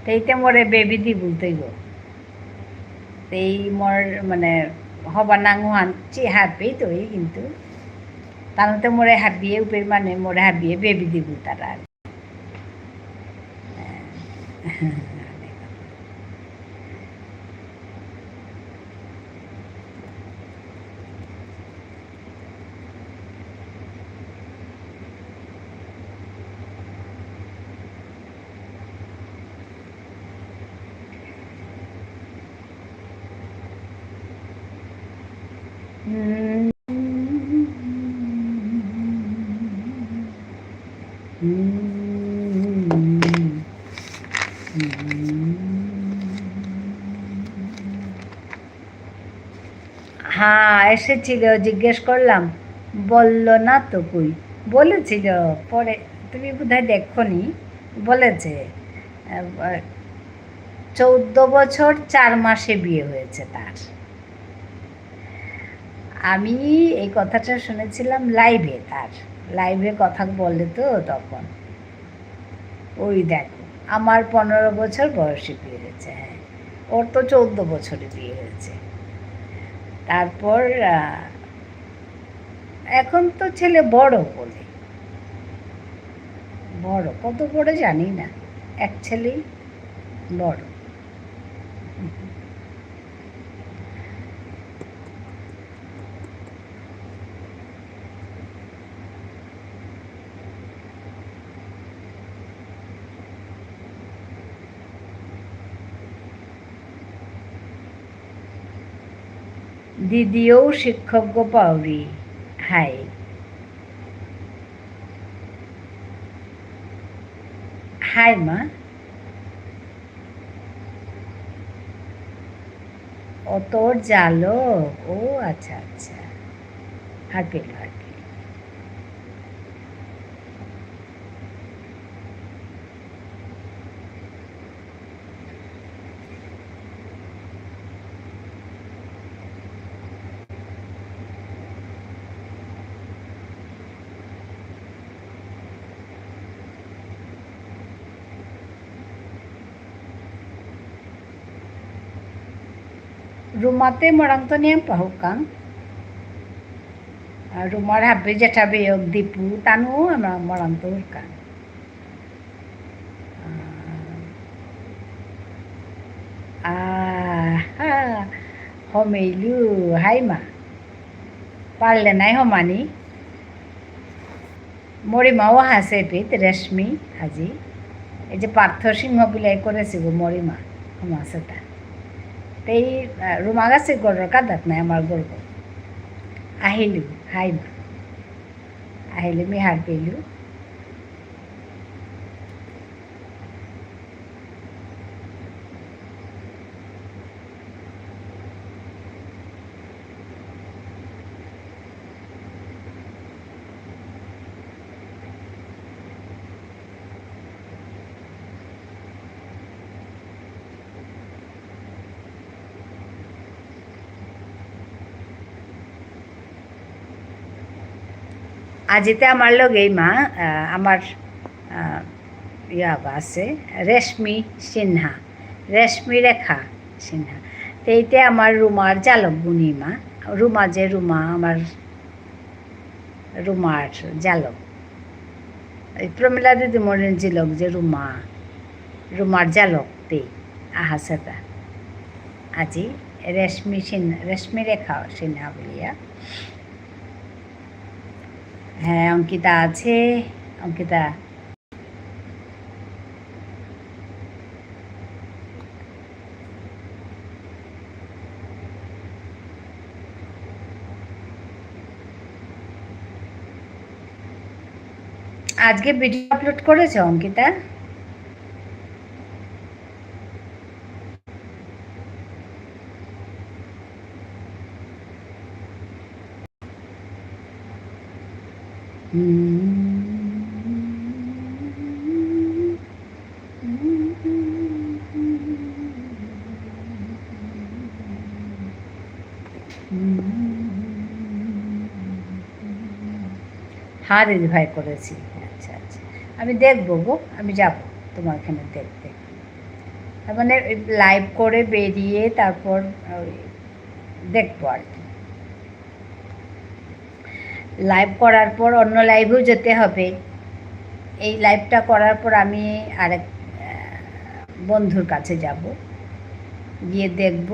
তেইতে মরে বেবি দি বলতেই গো, তেই মর মানে হবা নাঙুহান চি হাপেই তো কিন্তু তানতে মরে হাবিয়ে উপের মানে মরে হাবিয়ে বেবি দিব তারা। হ্যাঁ এসেছিল, জিজ্ঞেস করলাম, বলল না তো কই, বলেছিল পরে, তুমি বোধহয় দেখোনি, বলেছে 14 বছর 4 মাসে বিয়ে হয়েছে তার। আমি এই কথাটা শুনেছিলাম লাইভে, তার লাইভে কথা বলে তো তখন। ওই দেখো, আমার 15 বছর বয়সে বিয়ে হয়েছে, হ্যাঁ ওর তো 14 বছরে বিয়ে হয়েছে। তারপর এখন তো ছেলে বড় বলে, বড় কত বড় জানি না, এক ছেলেই বড়। দিদিও শিক্ষক পাউরি, হাই হাই মা, ও তোর জালো, ও আচ্ছা আচ্ছা, হারপিল হারপিল। Rumate morang to niyang pahukang. Rumar habi jatabi og dipu tanu amang morang to hukang. Homeilu hai ma. Parle nai homani. মরিমাও হাসে পিত রেশমি হাজি, এই যে পার্থ সিংহ বিলাই করেছি গো মরিমা মাছটা, তেই রুমা গাছে গড়র কাদাত নাই আমার গর্ব। আহিলু হাই মা, আহিলে মিহার পেলু। আজিতে আমার লগেই মা আমার ইয়া আছে রেশমি সিনহা, রেশমি রেখা সিনহা। তো এইটা আমার রুমার জালক বুনিমা। রুমা যে রুমা আমার রুমার জালক, এই প্রমিলা দিদি মরেন জিলক যে রুমার জালক তে আহা সেটা আজি রেশমি রেখা সিনহা বলিয়া। হ্যাঁ অঙ্কিতা আছে, অঙ্কিতা আজকে ভিডিও আপলোড করেছো অঙ্কিতা? হ্যাঁ দিদি ভাই করেছি। আচ্ছা আচ্ছা, আমি দেখবো গো, আমি যাব তোমার এখানে দেখতে। তার মানে লাইভ করে বেরিয়ে তারপর দেখবো আর কি। লাইভ করার পর অন্য লাইভেও যেতে হবে। এই লাইভটা করার পর আমি আরেক বন্ধুর কাছে যাব, গিয়ে দেখব,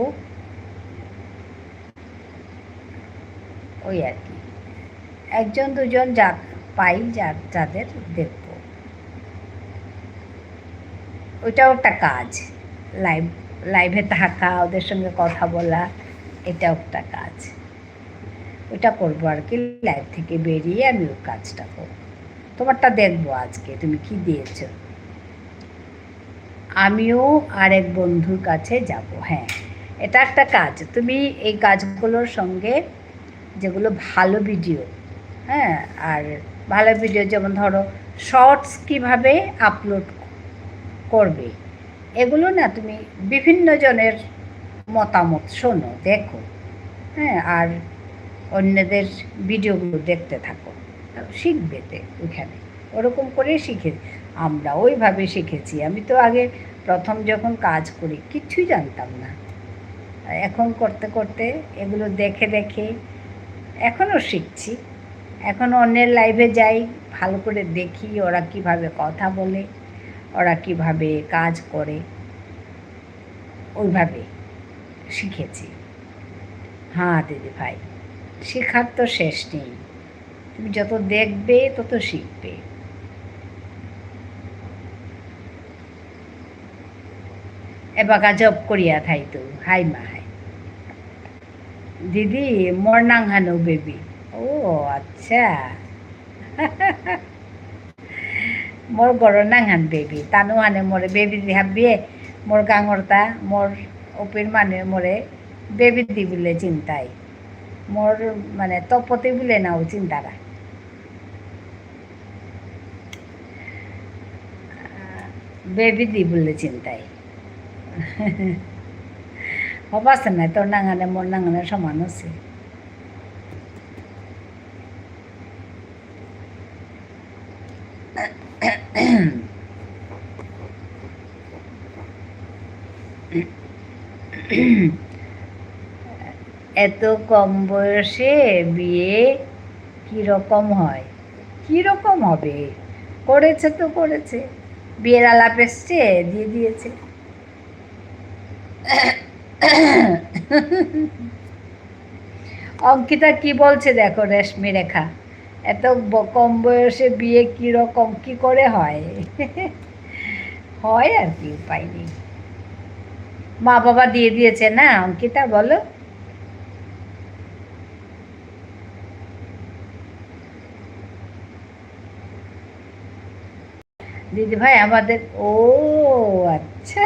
ওই আর কি। একজন দুজন যা পাই যাদের দেখব, ওইটাও একটা কাজ। লাইভে থাকা, ওদের সঙ্গে কথা বলা, এটাও একটা কাজ। ওইটা করবো আর কি। লাইভ থেকে বেরিয়ে আমি ওই কাজটা করব। তোমারটা দেখবো আজকে তুমি কি দিয়েছ। আমিও আরেক বন্ধুর কাছে যাব। হ্যাঁ, এটা একটা কাজ। তুমি এই কাজগুলোর সঙ্গে যেগুলো ভালো ভিডিও, হ্যাঁ, আর ভালো ভিডিও যেমন ধরো শর্টস কিভাবে আপলোড করবে, এগুলো না তুমি বিভিন্ন জনের মতামত শোনো, দেখো, হ্যাঁ, আর অন্যদের ভিডিওগুলো দেখতে থাকো, শিখবে তে ওইখানে। ওরকম করে আমরা ওইভাবে শিখেছি। আমি তো আগে প্রথম যখন কাজ করি কিচ্ছুই জানতাম না, এখন করতে করতে এগুলো দেখে দেখে এখনও শিখছি। এখন অন্যের লাইভে যাই, ভালো করে দেখি ওরা কিভাবে কথা বলে, ওরা কিভাবে কাজ করে, ওইভাবে শিখেছি। হ্যাঁ দিদি ভাই, শেখার তো শেষ নেই। তুমি যত দেখবে তত শিখবে। এবাকা জব করিয়া থাইতো হাই মা হাই দিদি মোর নাংহানো বেবি। ও আচ্ছা, মোর গড় নাংহান বেবি তানু মানে মোরে বেবি দি হাবিয়ে মোর গাঙরতা মোর ওপির মানে মোরে বেবি দি বলে চিন্তাই, মোর মানে তপতি বলে নাও চিন্তারা। বেবি দি বলে চিন্তাই হবাছে না তোর নাঙানে মোর নাঙানে সমান আছে। এত কম বয়সে বিয়ে কীরকম হয়? কীরকম হবে? করেছে তো করেছে, বিয়ের আলাপ এসছে, দিয়ে দিয়েছে। অঙ্কিতা কি বলছে দেখো, রেশমি রেখা, এত কম বয়সে বিয়ে কীরকম কি করে হয়? হয় আর কি, উপায় নেই। মা বাবা দিয়ে দিয়েছে না অঙ্কিতা, বলো। দিদি ভাই আমাদের, ও আচ্ছা,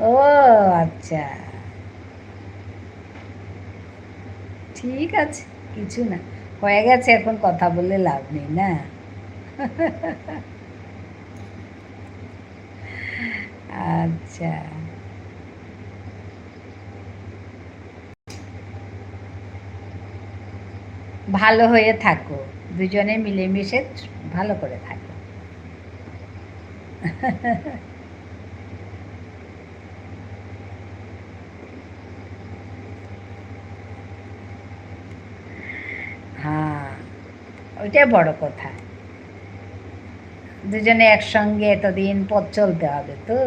ও আচ্ছা, ঠিক আছে, কিছু না, হয়ে গেছে, এখন কথা বলে লাভ নেই না। আচ্ছা, ভালো হয়ে থাকো, দুজনে মিলেমিশে ভালো করে থাকো। হ্যাঁ, ওইটাই বড় কথা। দুজনে একসঙ্গে এতদিন পথ চলতে হবে তো।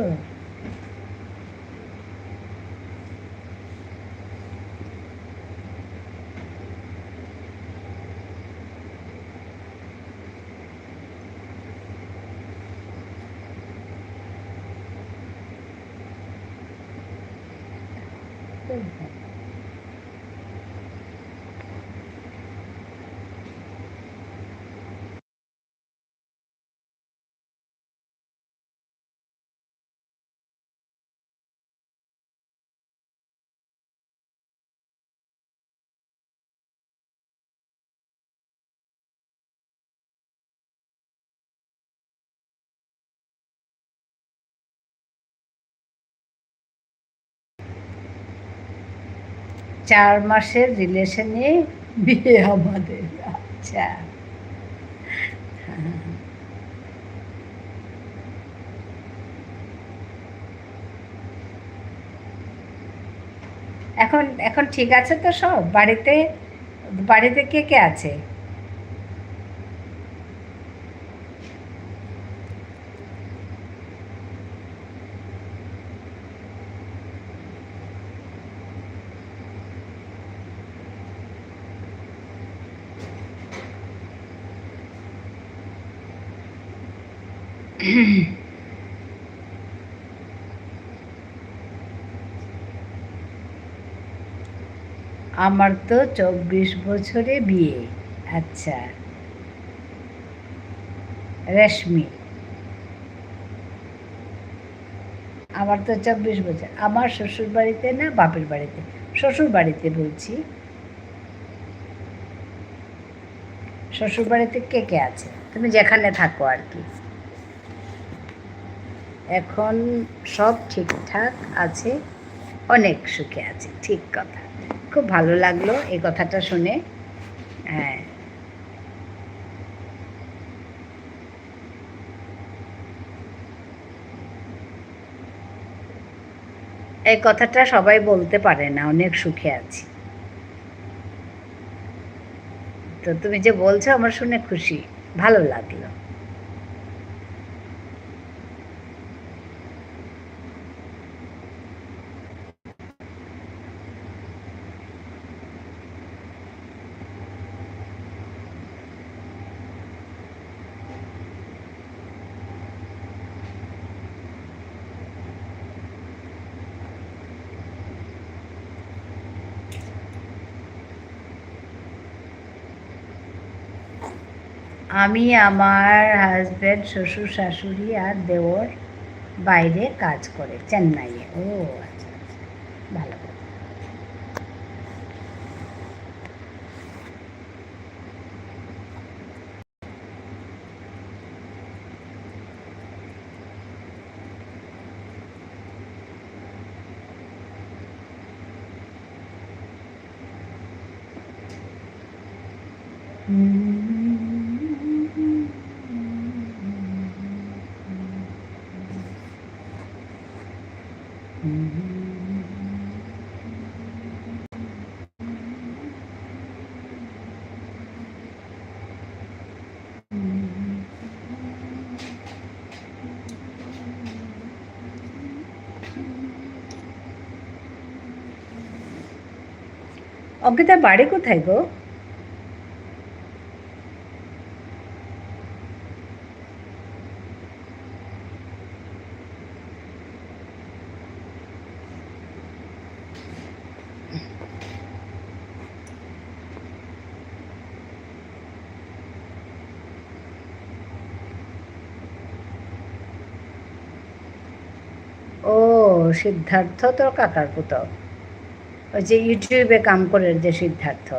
চার মাসের রিলেশনে বিয়ে আমাদের। আচ্ছা। এখন এখন ঠিক আছে তো সব? বাড়িতে বাড়িতে কে কে আছে? আমার তো 24 বছরে বিয়ে। আচ্ছা। রেশমি, আমার তো 24 বছর। আমার শ্বশুর বাড়িতে না বাপের বাড়িতে? শ্বশুর বাড়িতে বলছি। শ্বশুর বাড়িতে কে কে আছে? তুমি যেখানে থাকো আর কি। এখন সব ঠিকঠাক আছে, অনেক সুখে আছে। ঠিক কথা। খুব ভালো লাগলো এই কথাটা শুনে। হ্যাঁ, এই কথাটা সবাই বলতে পারে না, অনেক সুখে আছি। তো তুমি যে বলছো আমার শুনে খুশি, ভালো লাগলো। আমি, আমার হাজব্যান্ড, শ্বশুর শাশুড়ি আর দেওর বাইরে কাজ করে চেন্নাইয়ে। ও আচ্ছা আচ্ছা, ভালো কথা। অঙ্কিতার বাড়ি কোথায় গো? ও, সিদ্ধার্থ তোর কাকার পুতো? ওই যে ইউটিউবে কাম করে যে সিদ্ধার্থ?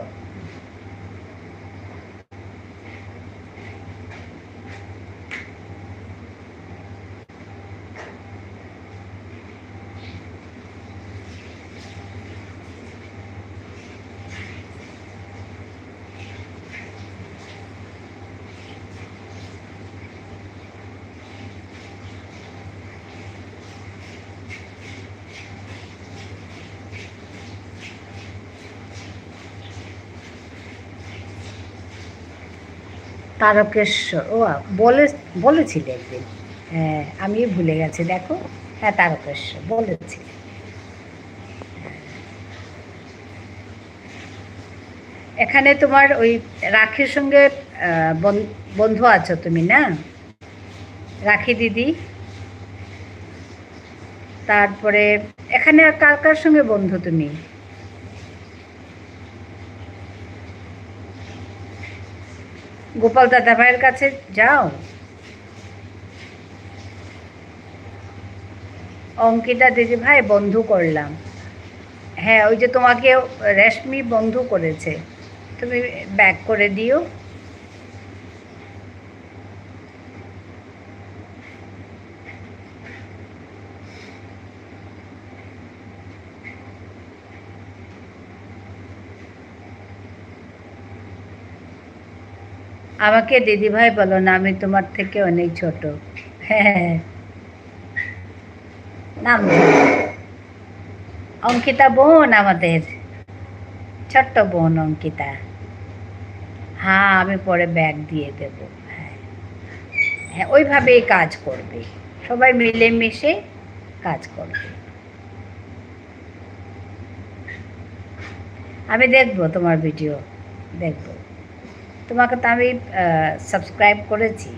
তারকেশ্বর, ও বলেছিলে একদিন। হ্যাঁ, আমি ভুলে গেছি, দেখো। হ্যাঁ, তারকেশ্বর বলেছিলে। এখানে তোমার ওই রাখির সঙ্গে বন্ধু আছো তুমি, না? রাখি দিদি, তারপরে এখানে আর কার কার সঙ্গে বন্ধু তুমি? গোপাল দাদা ভাইয়ের কাছে যাও? অঙ্কিতা দিদি ভাই বন্ধু করলাম। হ্যাঁ, ওই যে তোমাকে রেশমি বন্ধু করেছে, তুমি ব্যাক করে দিও। আমাকে দিদিভাই বলো না, আমি তোমার থেকে অনেক ছোট। হ্যাঁ, নাম অঙ্কিতা বোন, আমাদের ছোট্ট বোন অঙ্কিতা। হ্যাঁ, আমি পরে ব্যাগ দিয়ে দেব। হ্যাঁ হ্যাঁ, ওইভাবেই কাজ করবে, সবাই মিলেমিশে কাজ করবে। আমি দেখবো তোমার ভিডিও, দেখবো। তোমাকে তো আমি সাবস্ক্রাইব করেছি।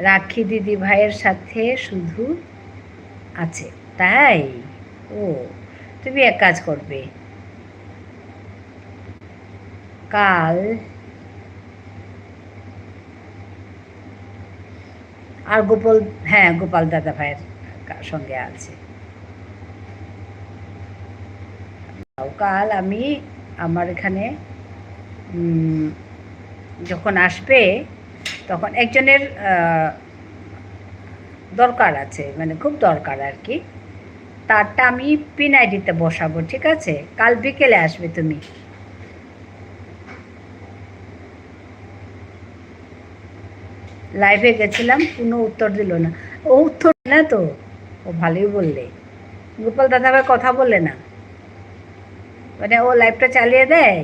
রাখি দিদি ভাইয়ের সাথে শুধু আছে, তাই? ও, তুমি এক কাজ করবে, কাল আর গোপাল, হ্যাঁ গোপাল দাদা ভাইয়ের সঙ্গে আছে। কাল আমি আমার এখানে যখন আসবে তখন একজনের দরকার আছে, মানে খুব দরকার আর কি, তারটা আমি পিন আইডিতে বসাবো, ঠিক আছে? কাল বিকেলে আসবে তুমি। লাইভে গেছিলাম, কোনো উত্তর দিল না। ও উত্তর না তো, ও ভালোই বললে। গোপাল দাদাভাই কথা বলে না, মানে ও লাইভটা চালিয়ে দেয়,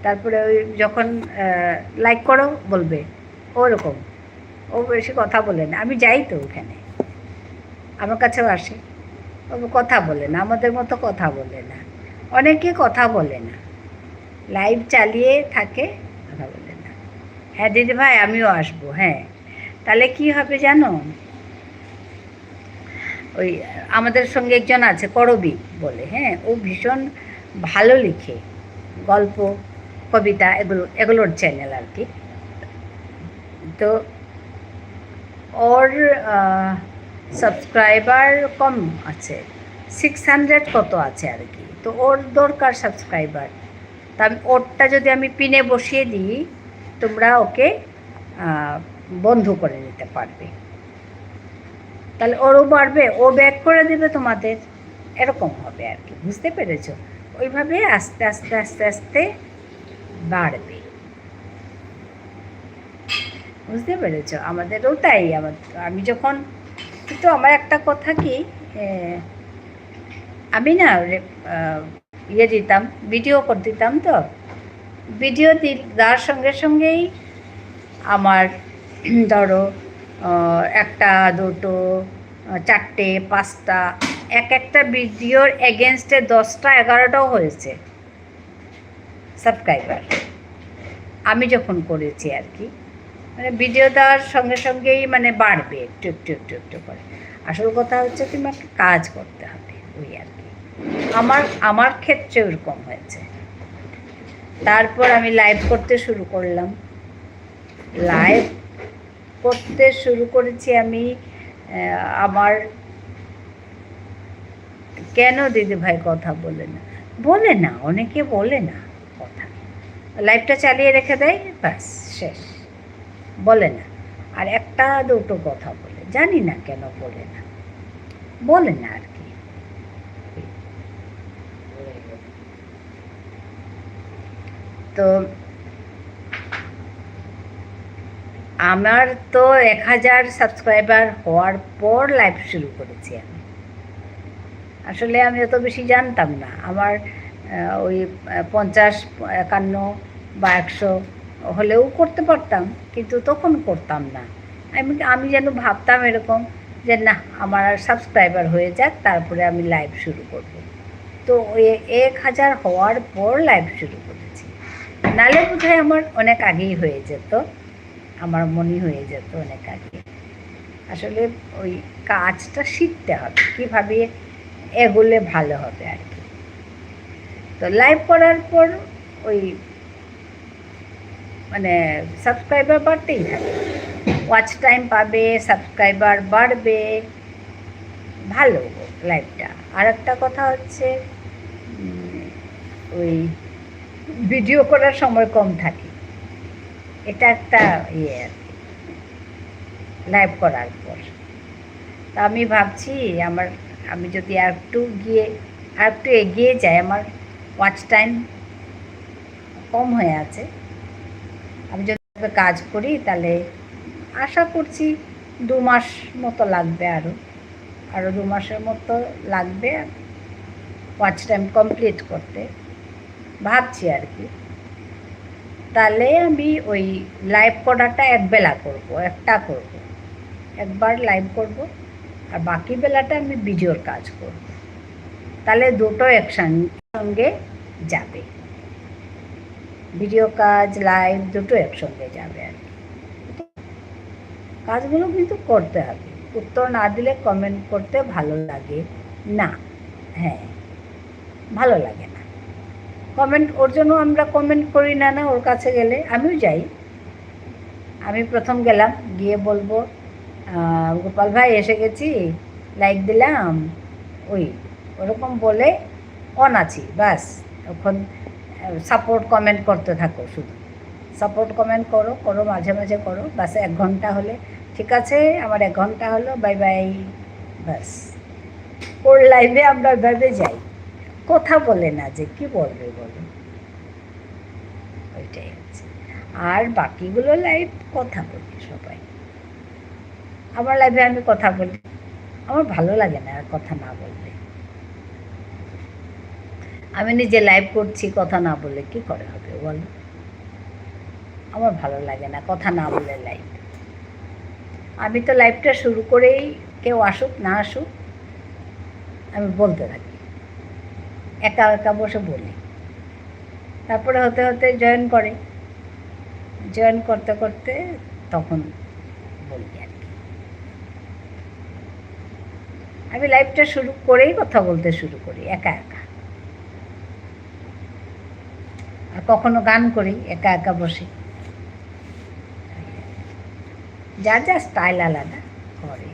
তারপরে ওই যখন লাইক করো বলবে, ওরকম। ও বেশি কথা বলে না, আমি যাই তো ওখানে, আমার কাছেও আসে। ও কথা বলে না, আমাদের মতো কথা বলে না, অনেকে কথা বলে না, লাইভ চালিয়ে থাকে, কথা বলে না। হ্যাঁ দিদি ভাই, আমিও আসবো। হ্যাঁ, তাহলে কি হবে জানো, ওই আমাদের সঙ্গে একজন আছে করবি বলে, হ্যাঁ, ও ভীষণ ভালো লিখে, গল্প, কবিতা, এগুলোর চ্যানেল আর কি। তো ওর সাবস্ক্রাইবার কম আছে, 600 কত আছে আর কি। তো ওর দরকার সাবস্ক্রাইবার, তা আমি ওরটা যদি আমি পিনে বসিয়ে দিই, তোমরা ওকে বন্ধু করে নিতে পারবে, তাহলে ওরও বাড়বে, ও ব্যাক করে দেবে তোমাদের, এরকম হবে আর কি, বুঝতে পেরেছো? ওইভাবে আস্তে আস্তে আস্তে আস্তে বাড়বে, বুঝতে পেরেছো? আমাদেরও তাই। আমি যখন, কিন্তু আমার একটা কথা কি, আমি না ইয়ে দিতাম, ভিডিও করে দিতাম, তো ভিডিও দেওয়ার সঙ্গে সঙ্গেই আমার ধরো একটা, দুটো, চারটে, পাঁচটা, একটা ভিডিওর এগেনস্টে 10টা 11টাও হয়েছে সাবস্ক্রাইবার, আমি যখন করেছি আর কি। মানে ভিডিও দেওয়ার সঙ্গে সঙ্গেই মানে বাড়বে একটু একটু একটু একটু করে। আসল কথা হচ্ছে তোমাকে কাজ করতে হবে, ওই আর কি। আমার ক্ষেত্রে ওরকম হয়েছে। তারপর আমি লাইভ করতে শুরু করলাম, লাইভ করতে শুরু করেছি আমি। আমার কেন দিদি ভাই কথা বলে না, অনেকে বলে না কথা, লাইভটা চালিয়ে রেখে দেয়, ব্যাস শেষ, বলে না। আর একটা দুটো কথা বলে, জানি না কেন বলে না আর কি। তো আমার তো 1000 সাবস্ক্রাইবার হওয়ার পর লাইভ শুরু করেছি আমি। আসলে আমি অত বেশি জানতাম না। আমার ওই 50, 51 বা 100 হলেও করতে পারতাম, কিন্তু তখন করতাম না। আমি যেন ভাবতাম এরকম যে না, আমার সাবস্ক্রাইবার হয়ে যাক, তারপরে আমি লাইভ শুরু করব। তো ওই 1000 হওয়ার পর লাইভ শুরু করেছি। নাহলে বোধহয় আমার অনেক আগেই হয়ে যেত, আমার মনে হয়ে যেত অনেক আগে। আসলে ওই কাজটা শিখতে হবে, কীভাবে এগোলে ভালো হবে আর কি। তো লাইভ করার পর ওই মানে সাবস্ক্রাইবার বাড়তেই থাকে, ওয়াচ টাইম পাবে, সাবস্ক্রাইবার বাড়বে, ভালো লাইভটা। আর একটা কথা হচ্ছে ওই ভিডিও করার সময় কম থাকে, এটা একটা ইয়ে আর কি লাইভ করার পর। তা আমি ভাবছি আমি যদি আর একটু এগিয়ে যাই, আমার ওয়াচ টাইম কম হয়ে আছে, আমি যদি কাজ করি তাহলে আশা করছি 2 মাস মতো লাগবে, আরও 2 মাসের মতো লাগবে ওয়াচ টাইম কমপ্লিট করতে, ভাবছি আর কি। তাহলে আমি ওই লাইভ করাটা একবেলা একটা করব, একবার লাইভ করব, আর বাকি বেলাটা আমি ভিডিওর কাজ করব। তাহলে দুটো একসঙ্গে যাবে, ভিডিও কাজ লাইভ দুটো একসঙ্গে যাবে আর কি। কাজগুলো কিন্তু করতে হবে, উত্তর না দিলে কমেন্ট করতে ভালো লাগে না। হ্যাঁ, ভালো লাগে না কমেন্ট, ওর জন্য আমরা কমেন্ট করি না। ওর কাছে গেলে আমিও যাই, আমি প্রথম গেলাম, গিয়ে বলবো গোপাল ভাই এসে গেছি, লাইক দিলাম, ওরকম বলে অন আছি, বাস। এখন সাপোর্ট কমেন্ট করতে থাকো, শুধু সাপোর্ট কমেন্ট করো, মাঝে মাঝে করো, বাস। 1 ঘন্টা হলে ঠিক আছে, আমার 1 ঘন্টা হলো, বাই বাই, বাস। ওর লাইভে আমরা ওইভাবে যাই, কথা বলে না যে কি বলবে বলো, ওইটাই হচ্ছে। আর বাকিগুলো লাইভ কথা বলি সবাই, আমার লাইভে আমি কথা বলি, আমার ভালো লাগে না আর কথা না বললে। আমি নিজে লাইভ করছি, কথা না বললে কি করে হবে বলো? আমার ভালো লাগে না কথা না বলে লাইভ। আমি তো লাইভটা শুরু করেই, কেউ আসুক না আসুক, আমি বলতে থাকি, একা একা বসে বলি, তারপরে হতে হতে জয়েন করতে করতে তখন বলি আর কি। আমি লাইভটা শুরু করেই কথা বলতে শুরু করি একা একা, আর কখনো গান করি একা একা বসে, যার যা স্টাইল আলাদা করে।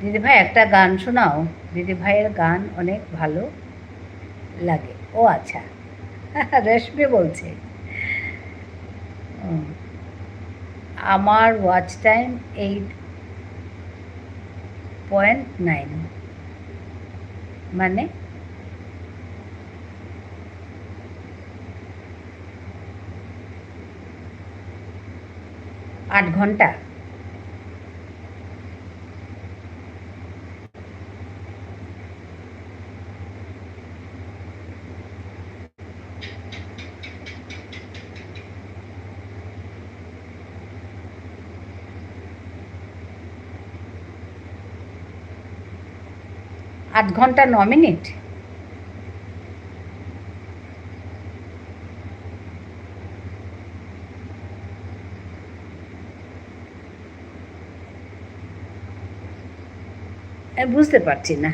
দিদিভাই একটা গান শোনাও, দিদিভাইয়ের গান অনেক ভালো লাগে। ও আচ্ছা, রেশমি বলছে। আমার ওয়াচ টাইম 8.9, মানে 8 ঘন্টা। আট ঘন্টা 9 মিনিট। বুঝতে পারছি না।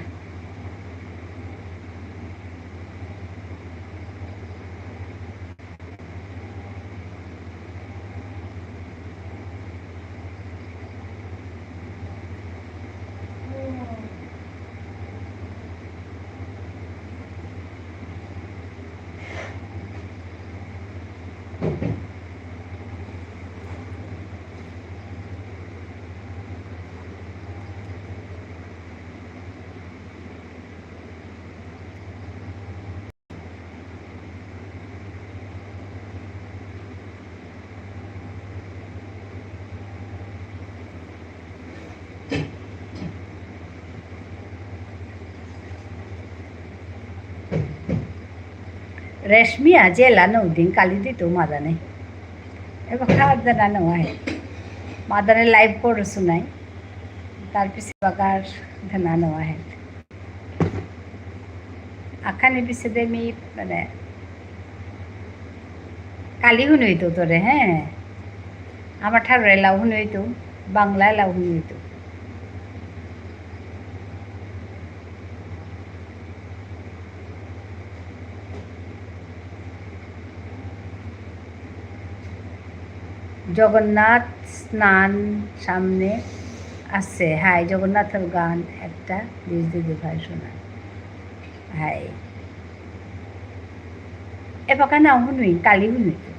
ರೇಷ್ಮಿ ಅಜೆ ಎಲ್ಲ ನೋವುದಿನ ಕಲಿದಿತ್ತು ಮಾದನೆ এবার খাওয়ার দানা নেওয়া হয় মাদানে লাইভ করছো নাই তার পিছে বাগার দানা নেওয়া হয় আখানি পিছে দেমি মানে কালি শুনি হইতো তোরে হ্যাঁ আমার ঠাকুরে লাউ শুনি হইতো বাংলায় লাউ শুনি হইতো জগন্নাথ স্নান সামনে আছে হাই জগন্নাথের গান একটা প্লিজ দিদি ভাই শোনা হাই এবার নাও শুনুই কালি শুনি তো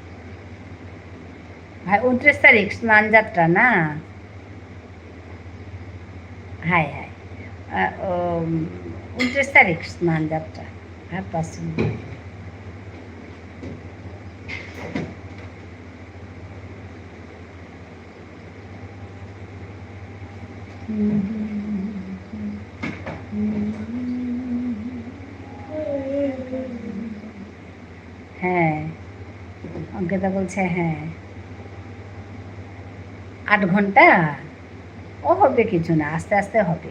ভাই 29 তারিখ স্নান যাত্রা না হাই হাই 29 তারিখ স্নান যাত্রা হ্যাঁ পাচ্ছি হ্যাঁ অঙ্কিতা বলছে হ্যাঁ 8 ঘন্টা ও হবে কিছু না আস্তে আস্তে হবে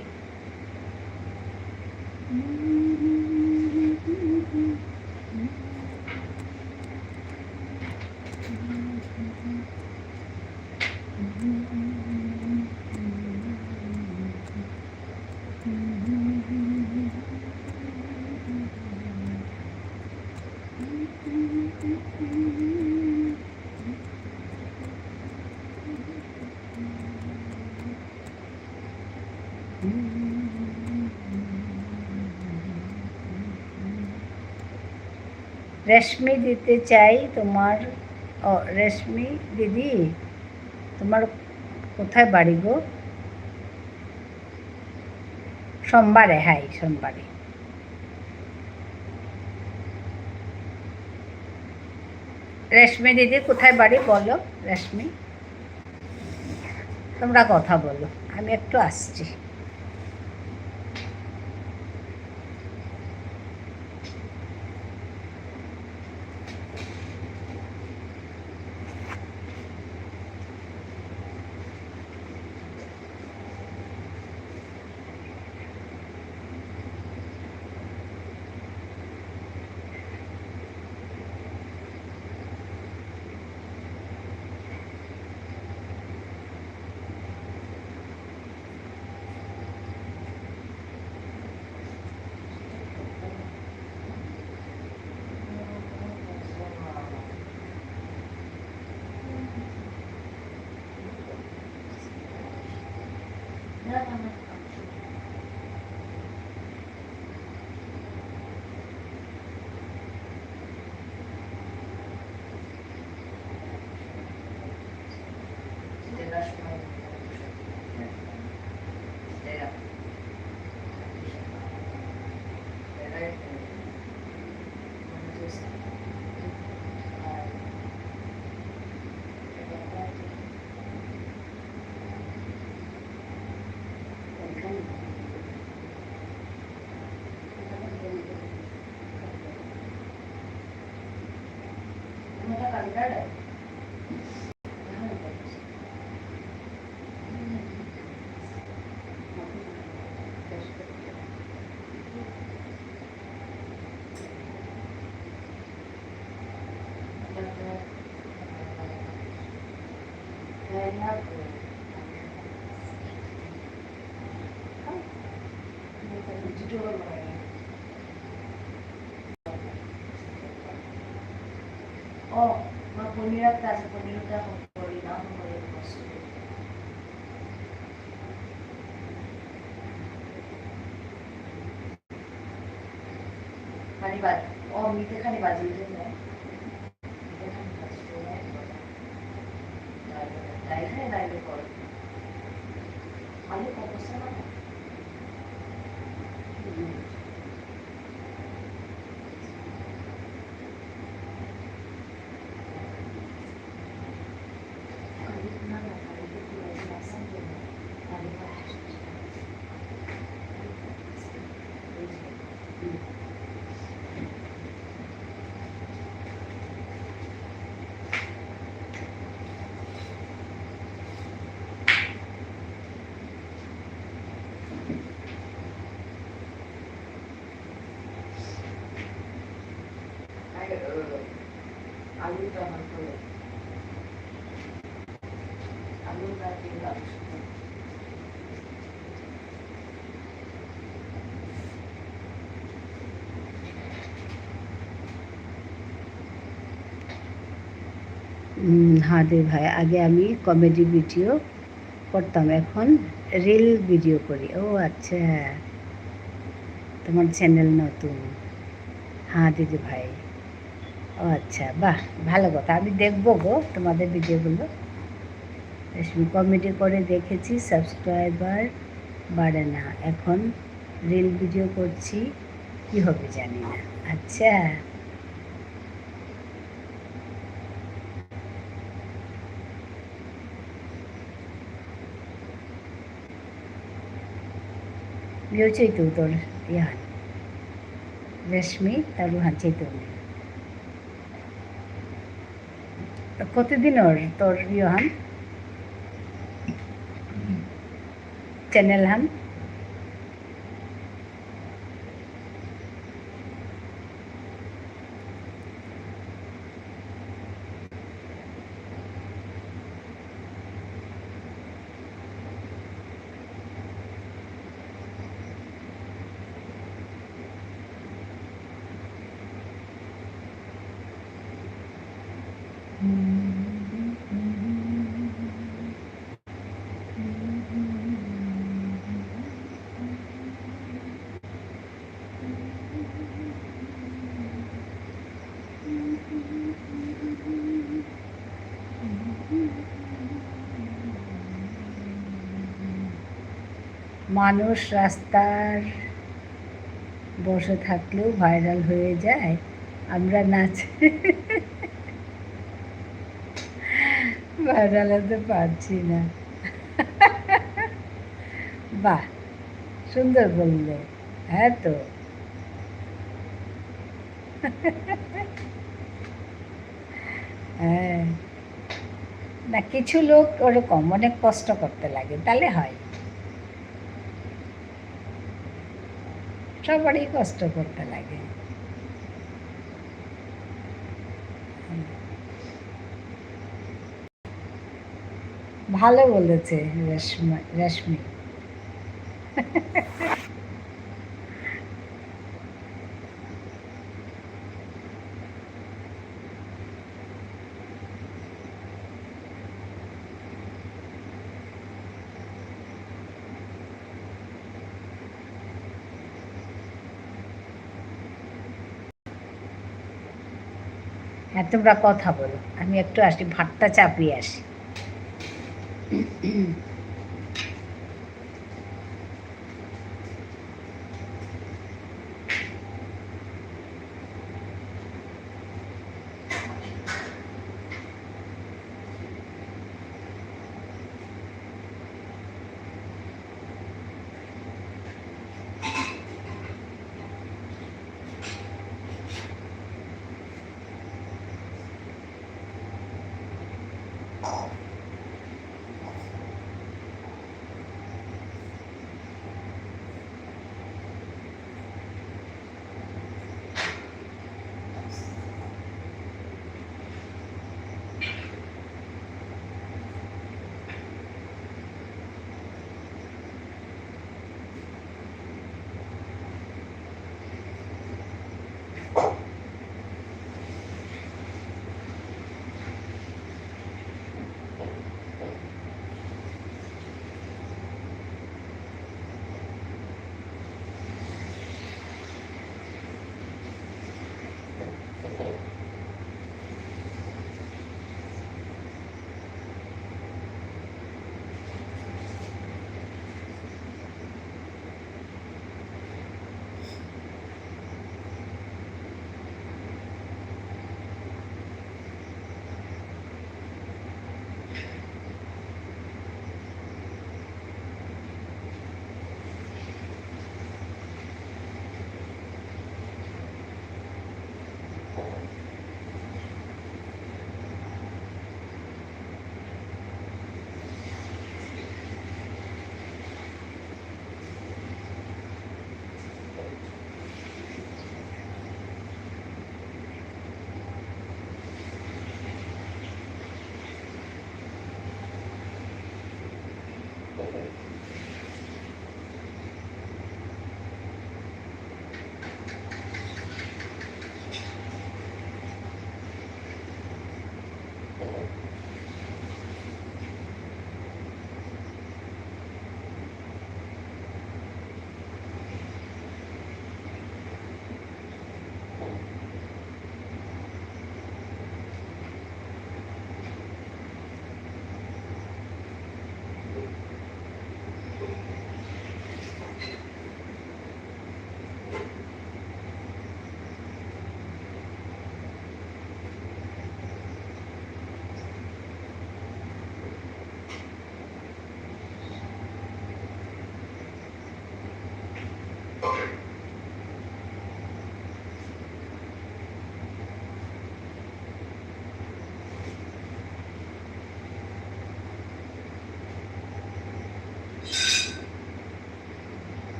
রেশমি দিতে চাই তোমার রেশমি দিদি তোমার কোথায় বাড়ি গো সোমবারে হাই সোমবারে রেশমি দিদি কোথায় বাড়ি বলো রেশমি তোমরা কথা বলো আমি একটু আসছি Oh, ponirat ka sa ponirat ka kung pwede na ako pwede ko sa kanibad. Oh, mite kanibad din na. Mite kanibad dahil na dahil ko. Ano ko po sa mga? হ্যাঁ দে ভাই, আগে আমি কমেডি ভিডিও করতাম, এখন reel video করি। ও আচ্ছা, তোমার channel নতুন? হ্যাঁ দিদি ভাই। ও আচ্ছা, বাহ, ভালো কথা। আমি দেখবো গো তোমাদের ভিডিওগুলো। রেশমি কমেডি করে দেখেছি, সাবস্ক্রাইবার বাড়ে না, এখন রিল ভিডিও করছি, কি হবে জানি না। আচ্ছা, বিয়ে চৈতু তোর ইহান রেশমি তার রুহান চৈতন্য কতদিন ওর তোর ইহান চ্যানেল হান? মানুষ রাস্তার বসে থাকলেও ভাইরাল হয়ে যায়, আমরা নাচ ভাইরাল হতে পারছি না। বাহ, সুন্দর বললে। হ্যাঁ তো, হ্যাঁ, না কিছু লোক ওরকম অনেক কষ্ট করতে লাগে, তাহলে হয়। সবারই কষ্ট করতে লাগে। ভালো বলেছে রেশমি রেশমি। হ্যাঁ, তোমরা কথা বলো, আমি একটু আসি, ভাতটা চাপিয়ে আসি।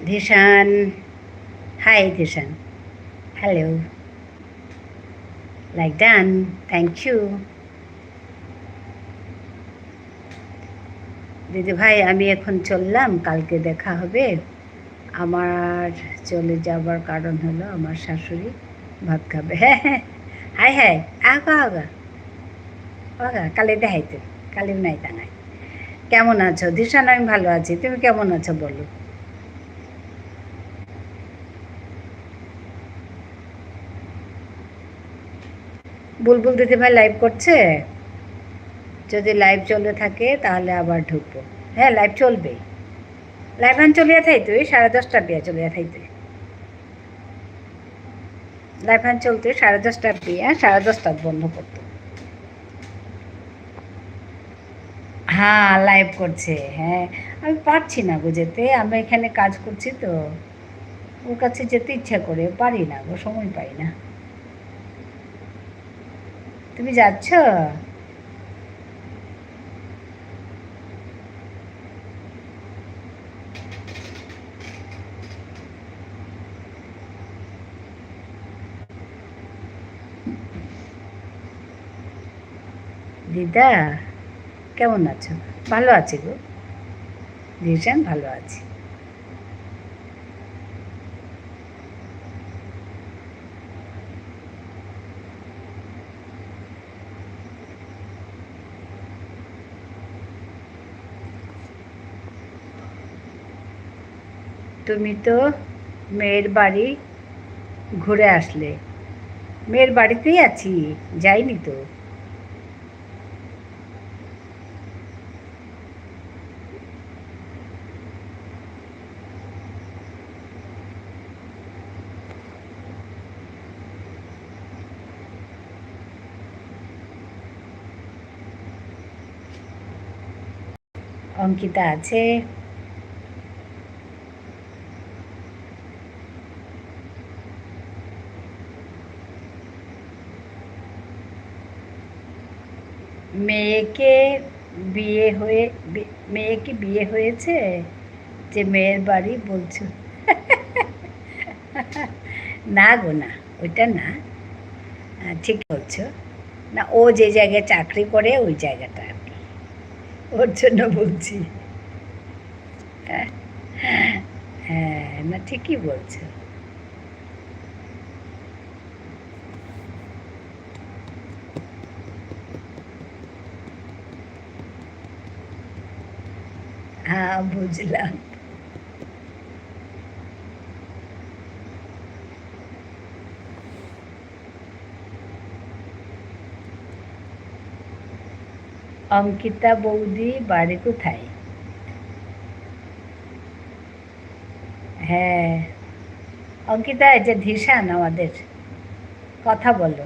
Dishan. Hi, Dishan. Hello. Like done. Thank you. দিদি ভাই আমি এখন চললাম, কালকে দেখা হবে। আমার চলে যাবার কারণ হলো আমার শাশুড়ি ভাত খাবে। হ্যাঁ হ্যাঁ, হাই হাই, আগা আগা আগা কালে দেখাইতে, কালিও নাই তাঙাই। কেমন আছো দিশান? আমি ভালো আছি, তুমি কেমন আছো বলো? বুলবুল দিদি ভাই লাইভ করছে? যদি লাইভ চলে থাকে তাহলে আবার ঢুকবো। হ্যাঁ লাইভ চলবে, লাইভ আন চলিয়া থাইতো, 10:30 বিয়া চলিয়া থাইতো, লাইভ আন চলতে 10:30 বিয়া, 10:30 বন্ধ করতো। হ্যাঁ লাইভ করছে, হ্যাঁ। আমি পারছি না গো যেতে, আমরা এখানে কাজ করছি তো, ওর কাছে যেতে ইচ্ছা করে পারি না গো, সময় পাই না। তুমি যাচ্ছ? দিদা কেমন আছো? ভালো আছি গো, ভীষণ ভালো আছি। তুমি তো মেয়ের বাড়ি ঘুরে আসলে। মেয়ের বাড়িতেই আছি, যাইনি তো। অঙ্কিতা আছে। মেয়েকে মেয়ে কি বিয়ে হয়েছে যে মেয়ের বাড়ি বলছো? না গো, না, ওইটা না। ঠিক বলছো। না, ও যে জায়গায় চাকরি করে ওই জায়গাটা আর কি, ওর জন্য বলছি। হ্যাঁ, না, ঠিকই বলছো। হ্যাঁ, বুঝলাম। অঙ্কিতা বৌদি বাড়ি কোথায়? হ্যাঁ, অঙ্কিতা, এই যে ধিশান আমাদের, কথা বলো।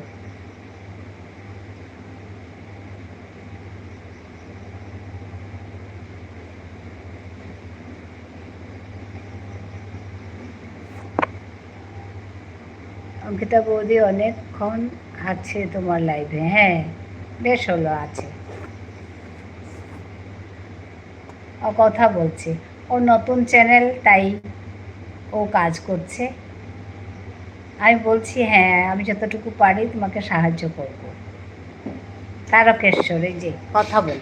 অঙ্কিতা বৌদি অনেকক্ষণ আছে তোমার লাইভে। হ্যাঁ, বেশ হলো আছে। ও কথা বলছে, ওর নতুন চ্যানেল, তাই ও কাজ করছে। আমি বলছি হ্যাঁ, আমি যতটুকু পারি তোমাকে সাহায্য করব। তারকেশ্বর, এই যে কথা বল।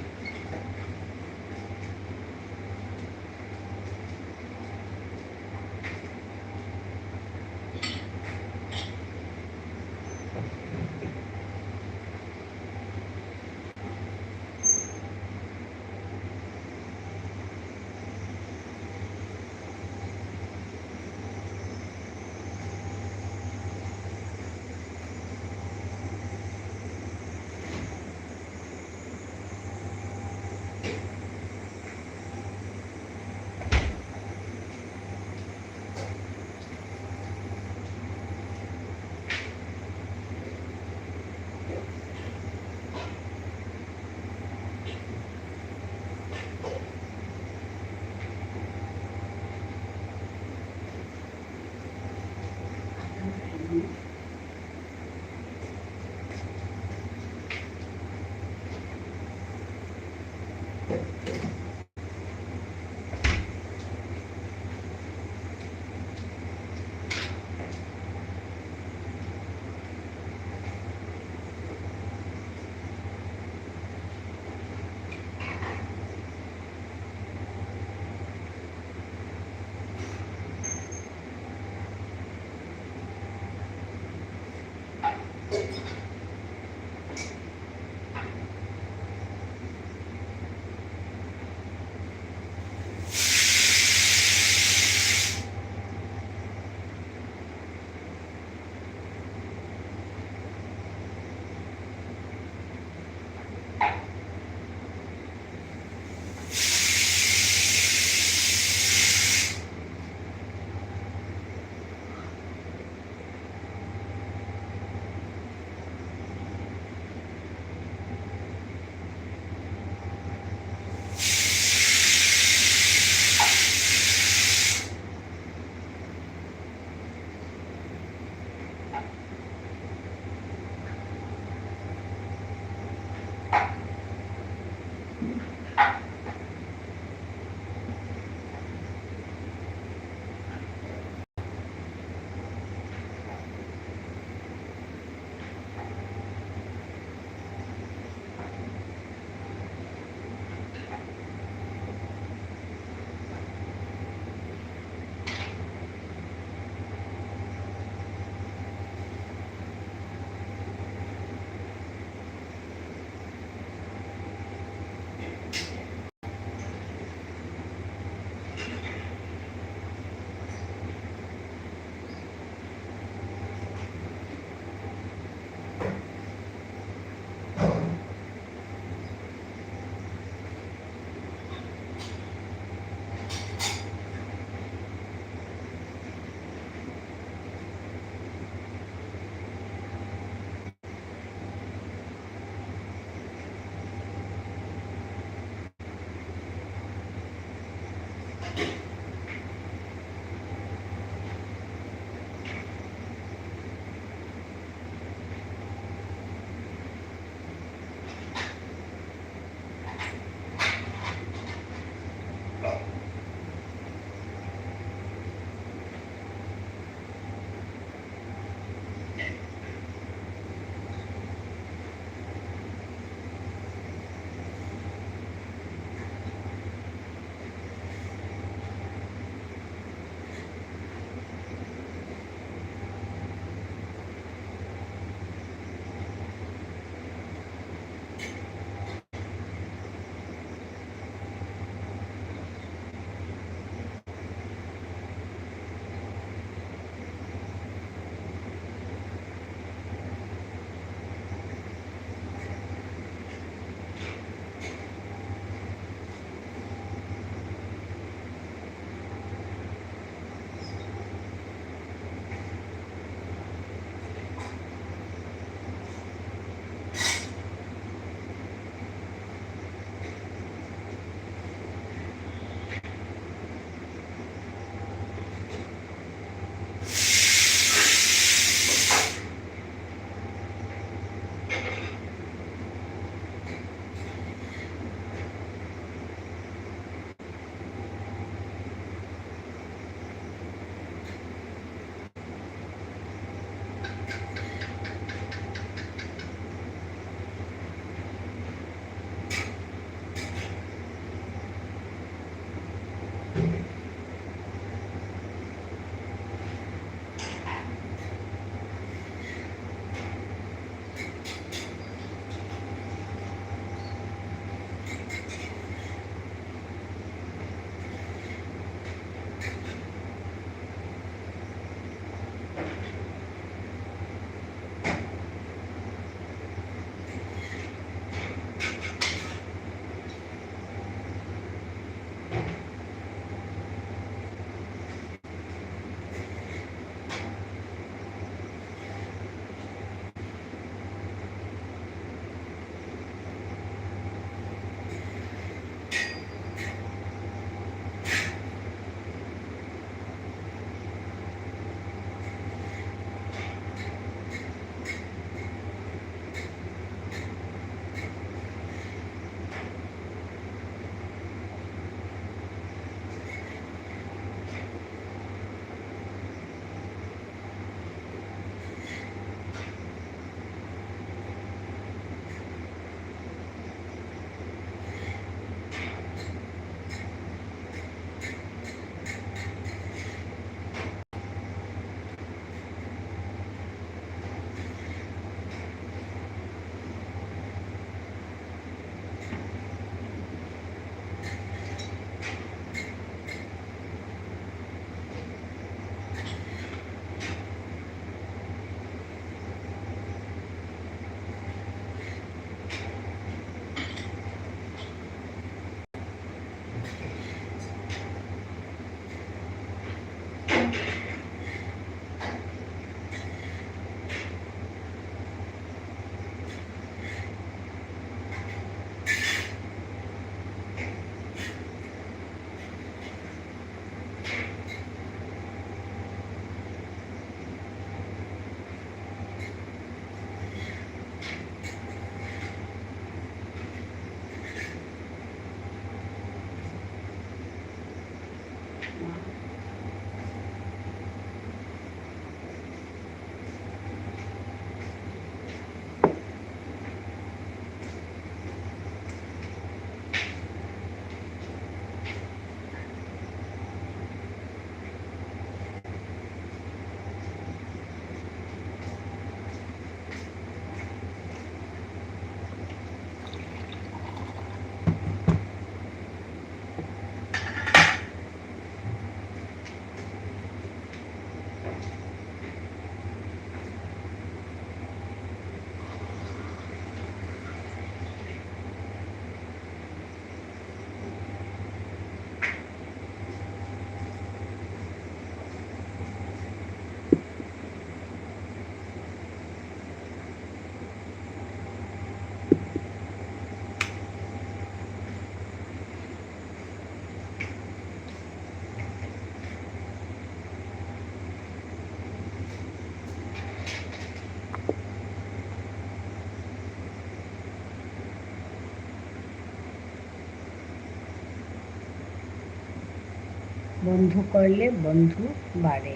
বন্ধু করলে বন্ধু বাড়ে।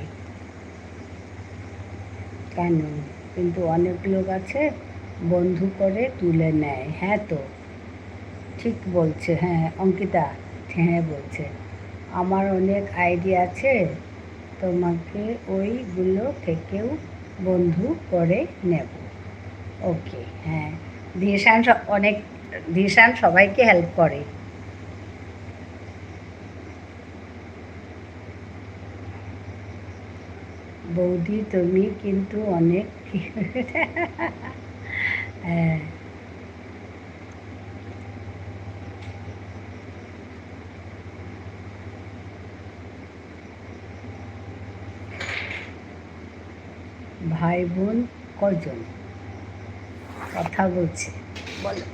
কেন? কিন্তু অনেক লোক আছে বন্ধু করে তুলে নেয়। হ্যাঁ তো, ঠিক বলছে। হ্যাঁ অঙ্কিতা, হ্যাঁ বলছে। আমার অনেক আইডিয়া আছে, তোমাকে ওইগুলো থেকেও বন্ধু করে নেব। ওকে, হ্যাঁ। ধীরসান অনেক, ধীরসান সবাইকে হেল্প করে। বৌদি তুমি কিন্তু অনেক হ্যাঁ, ভাই বোন কজন কথা বলছে বলো?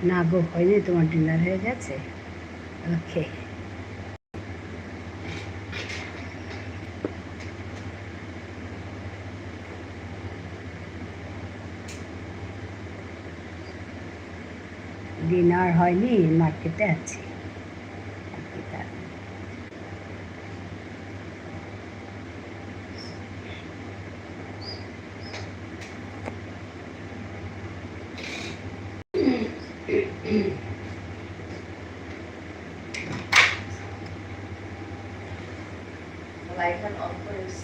না গো, হয়নি, তোমার ডিনার হয়ে গেছে? ওকে। ডিনার হয়নি, মার্কেটে আছি। লাইট অন করিস।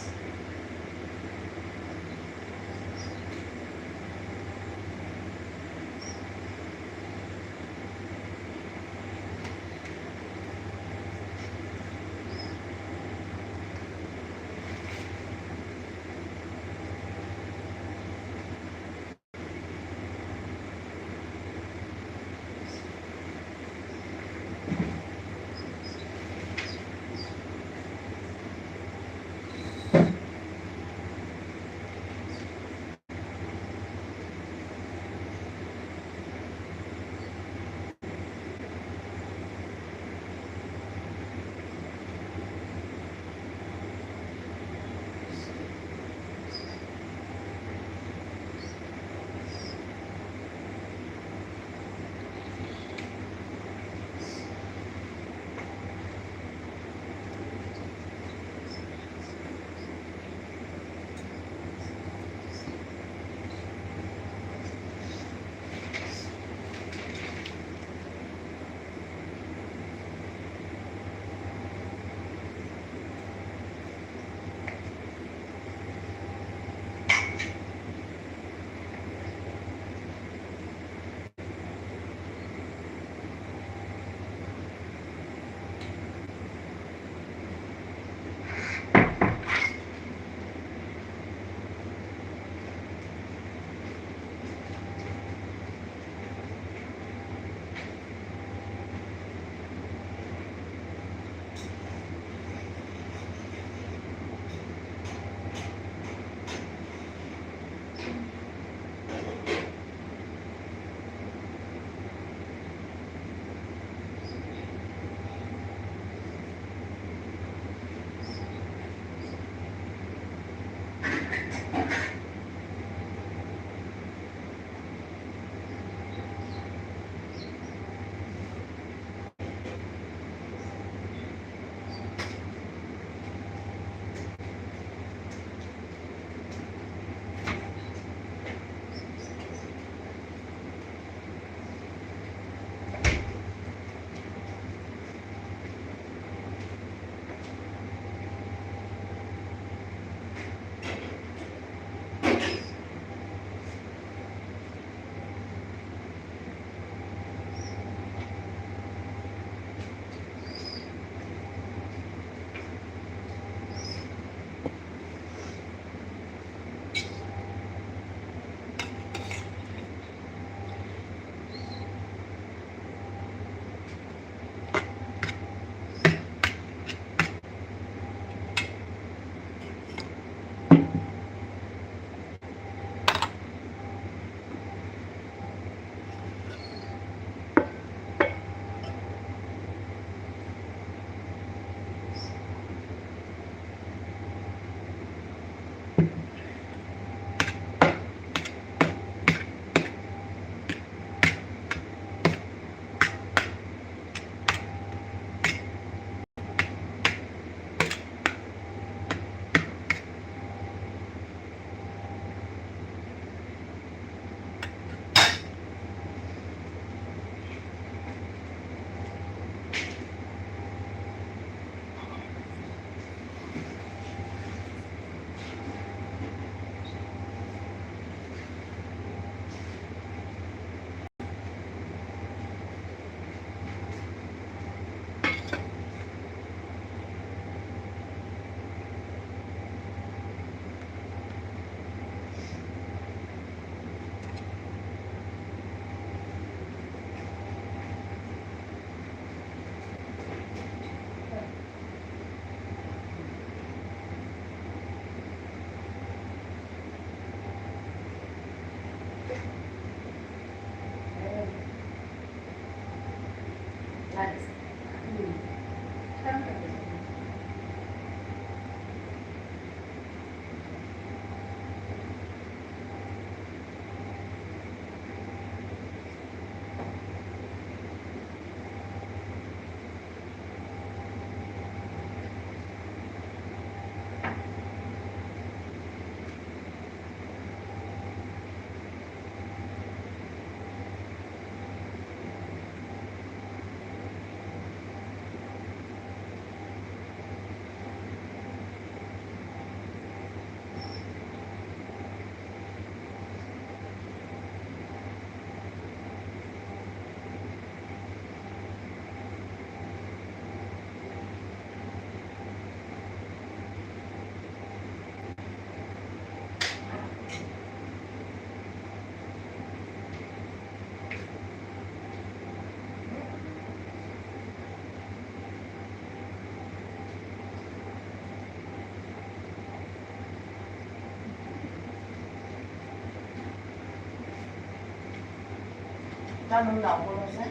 Kamu nggak bolos ya?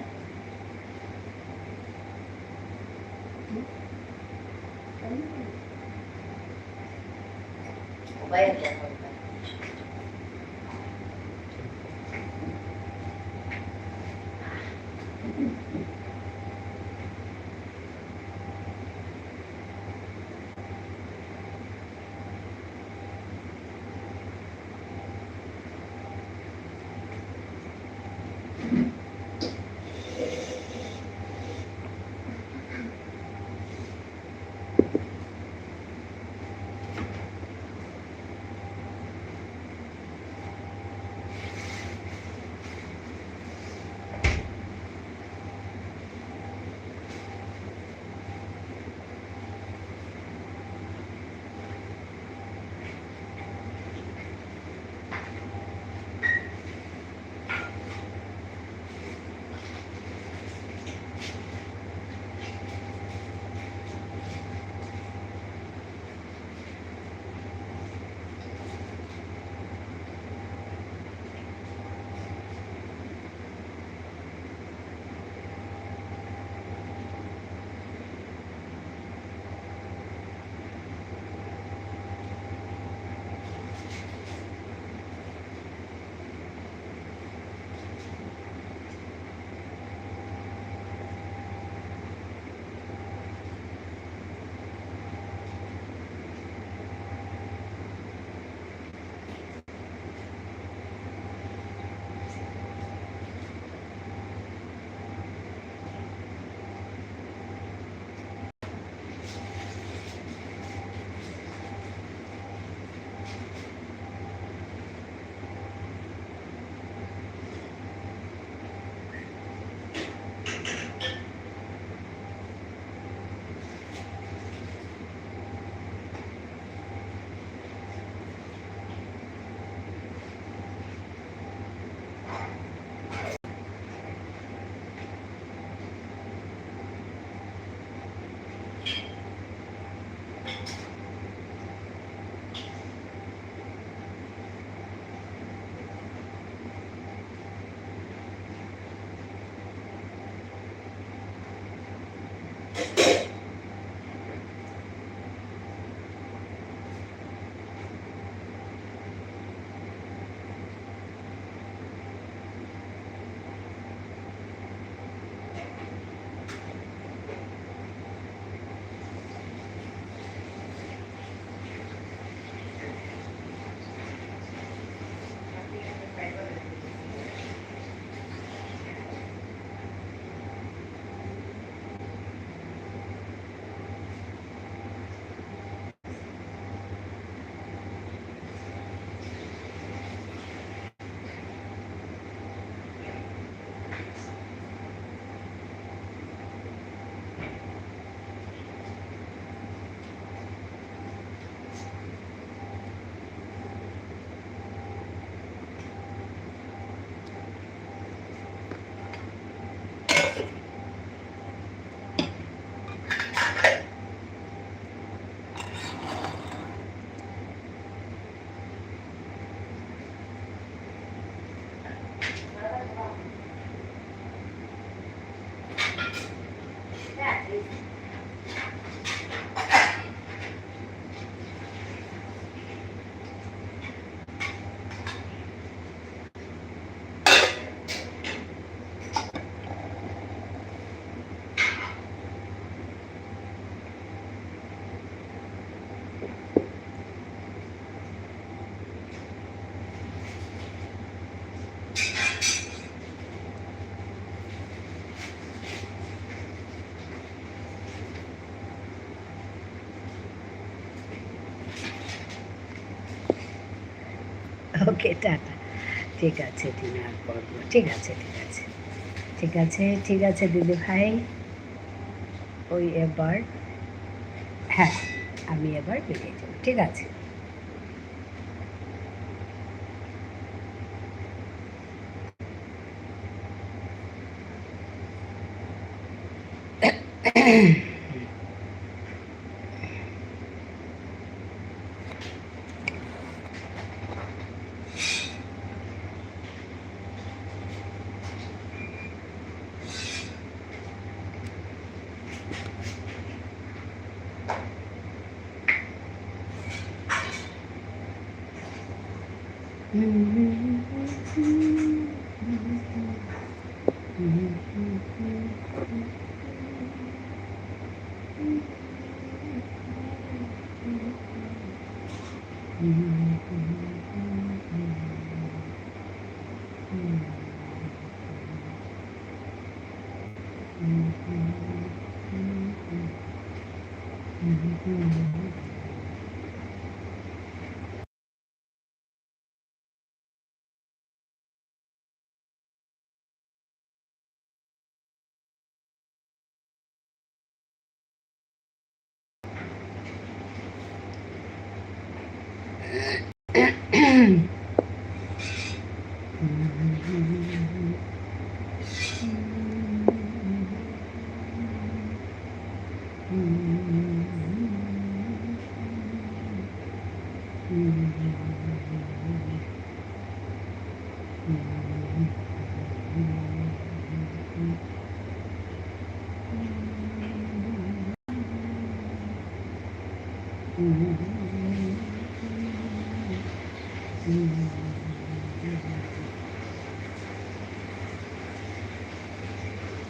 Bayar ya kalau ওকে, টাটা। ঠিক আছে, ডিনার করবো। ঠিক আছে, ঠিক আছে, ঠিক আছে, ঠিক আছে দিদি ভাই। ওই এবার, হ্যাঁ, আমি এবার বেরিয়ে যাবো। ঠিক আছে।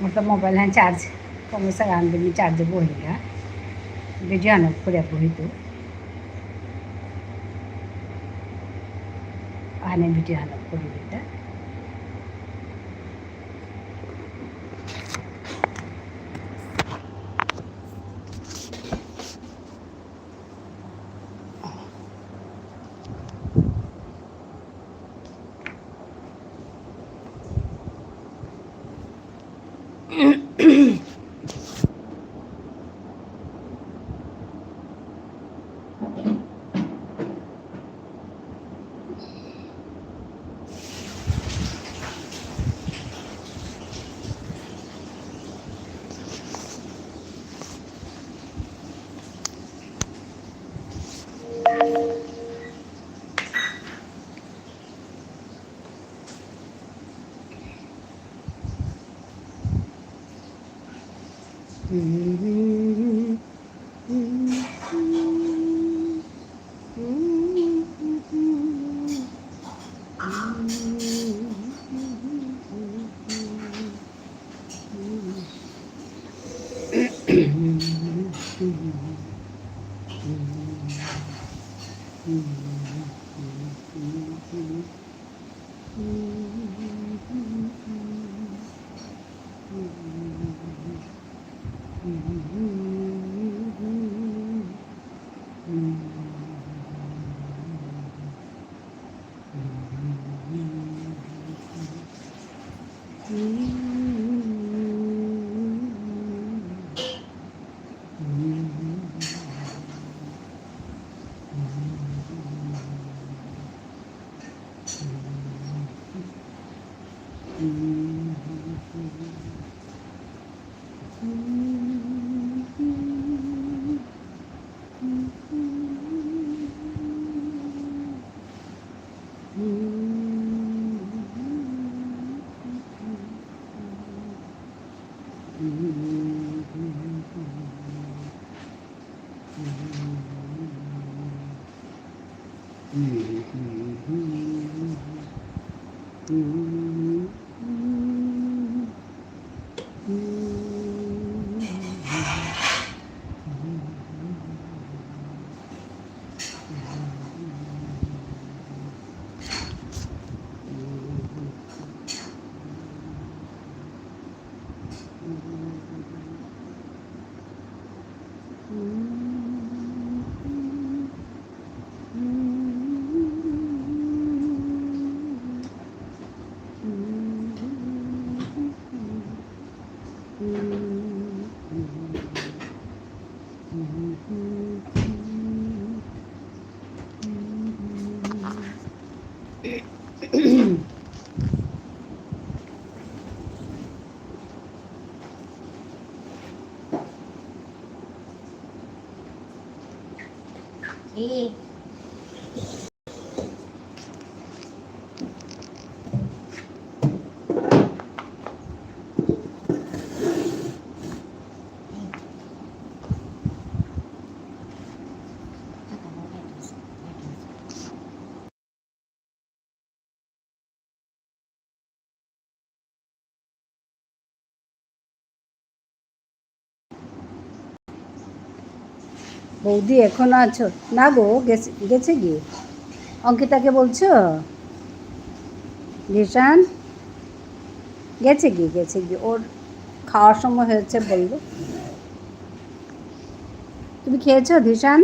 मोठं मोबाईल हा चार्ज कमी सगळ्यांना मी चार्ज बोलला बिजयान पुऱ्या पोहितो आने बिजयान पोहिता বৌদি এখনো আছো? না গো, গেছে গেছে গিয়ে। অঙ্কিতাকে বলছো? ধিশান গেছে গিয়ে ওর খাওয়ার সময় হয়েছে বললো। তুমি খেয়েছো ধিশান?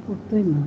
উঠতোই না।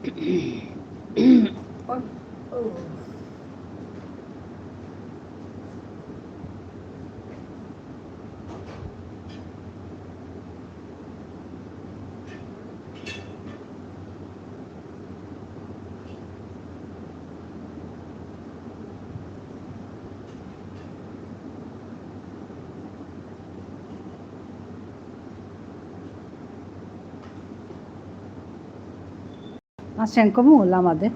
Oh, oh. Hacen como la madre.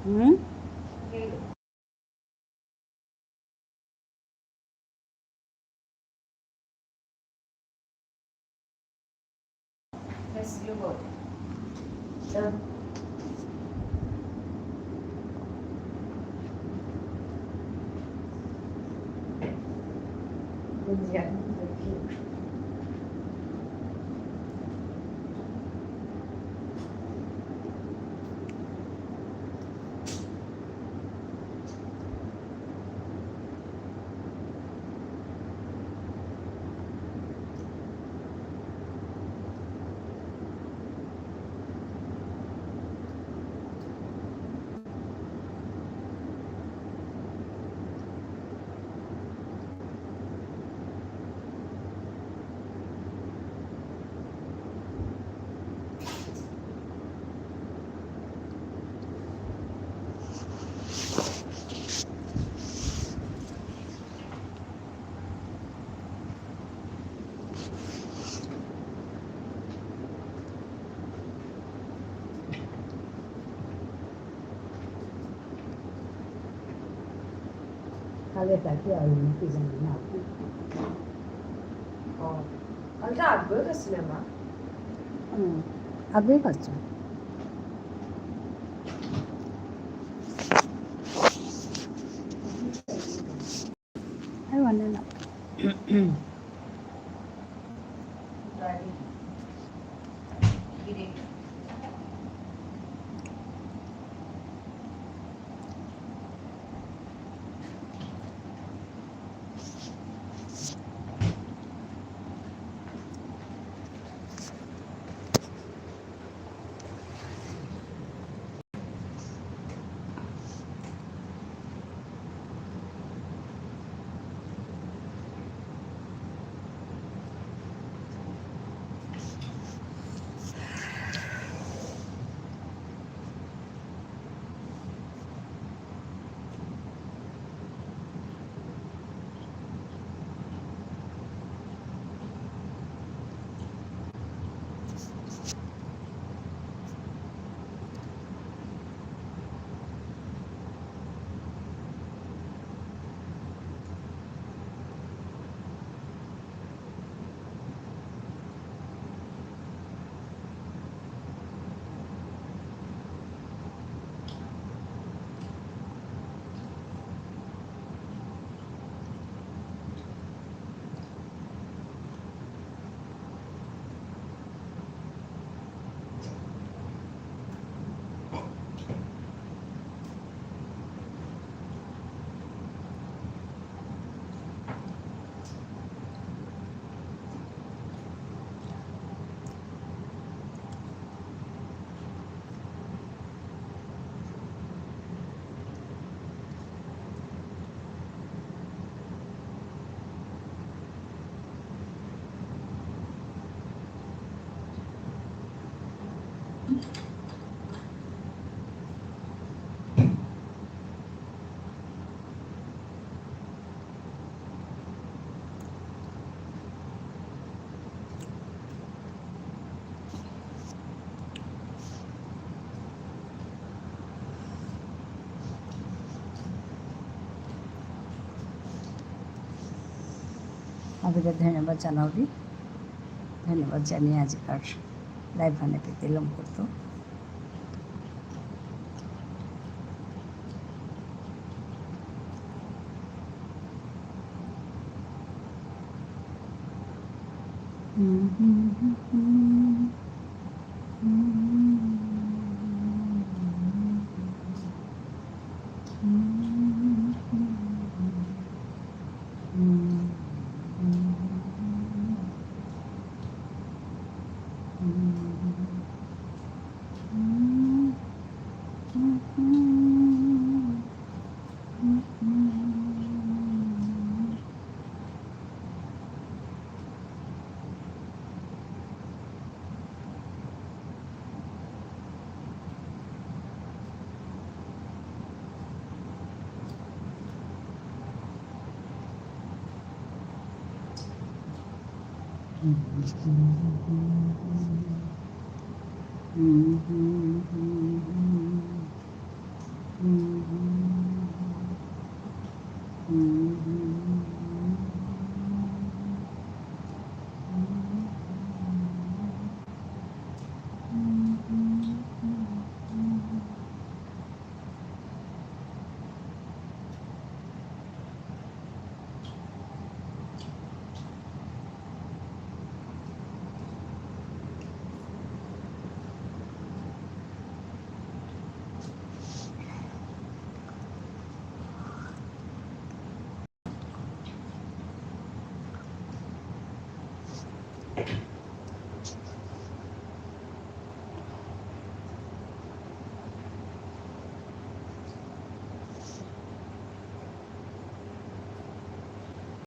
Hmm? Yes, you go. Yeah. Caleta aquí hay un piso en la 근데 안 보였으면 막. 아들 갔죠. 아이 왔네 나. 길이. আপনাদের ধন্যবাদ জানাবি ধন্যবাদ জানিয়ে আজকার লাইভ বানাতে দিলাম করতো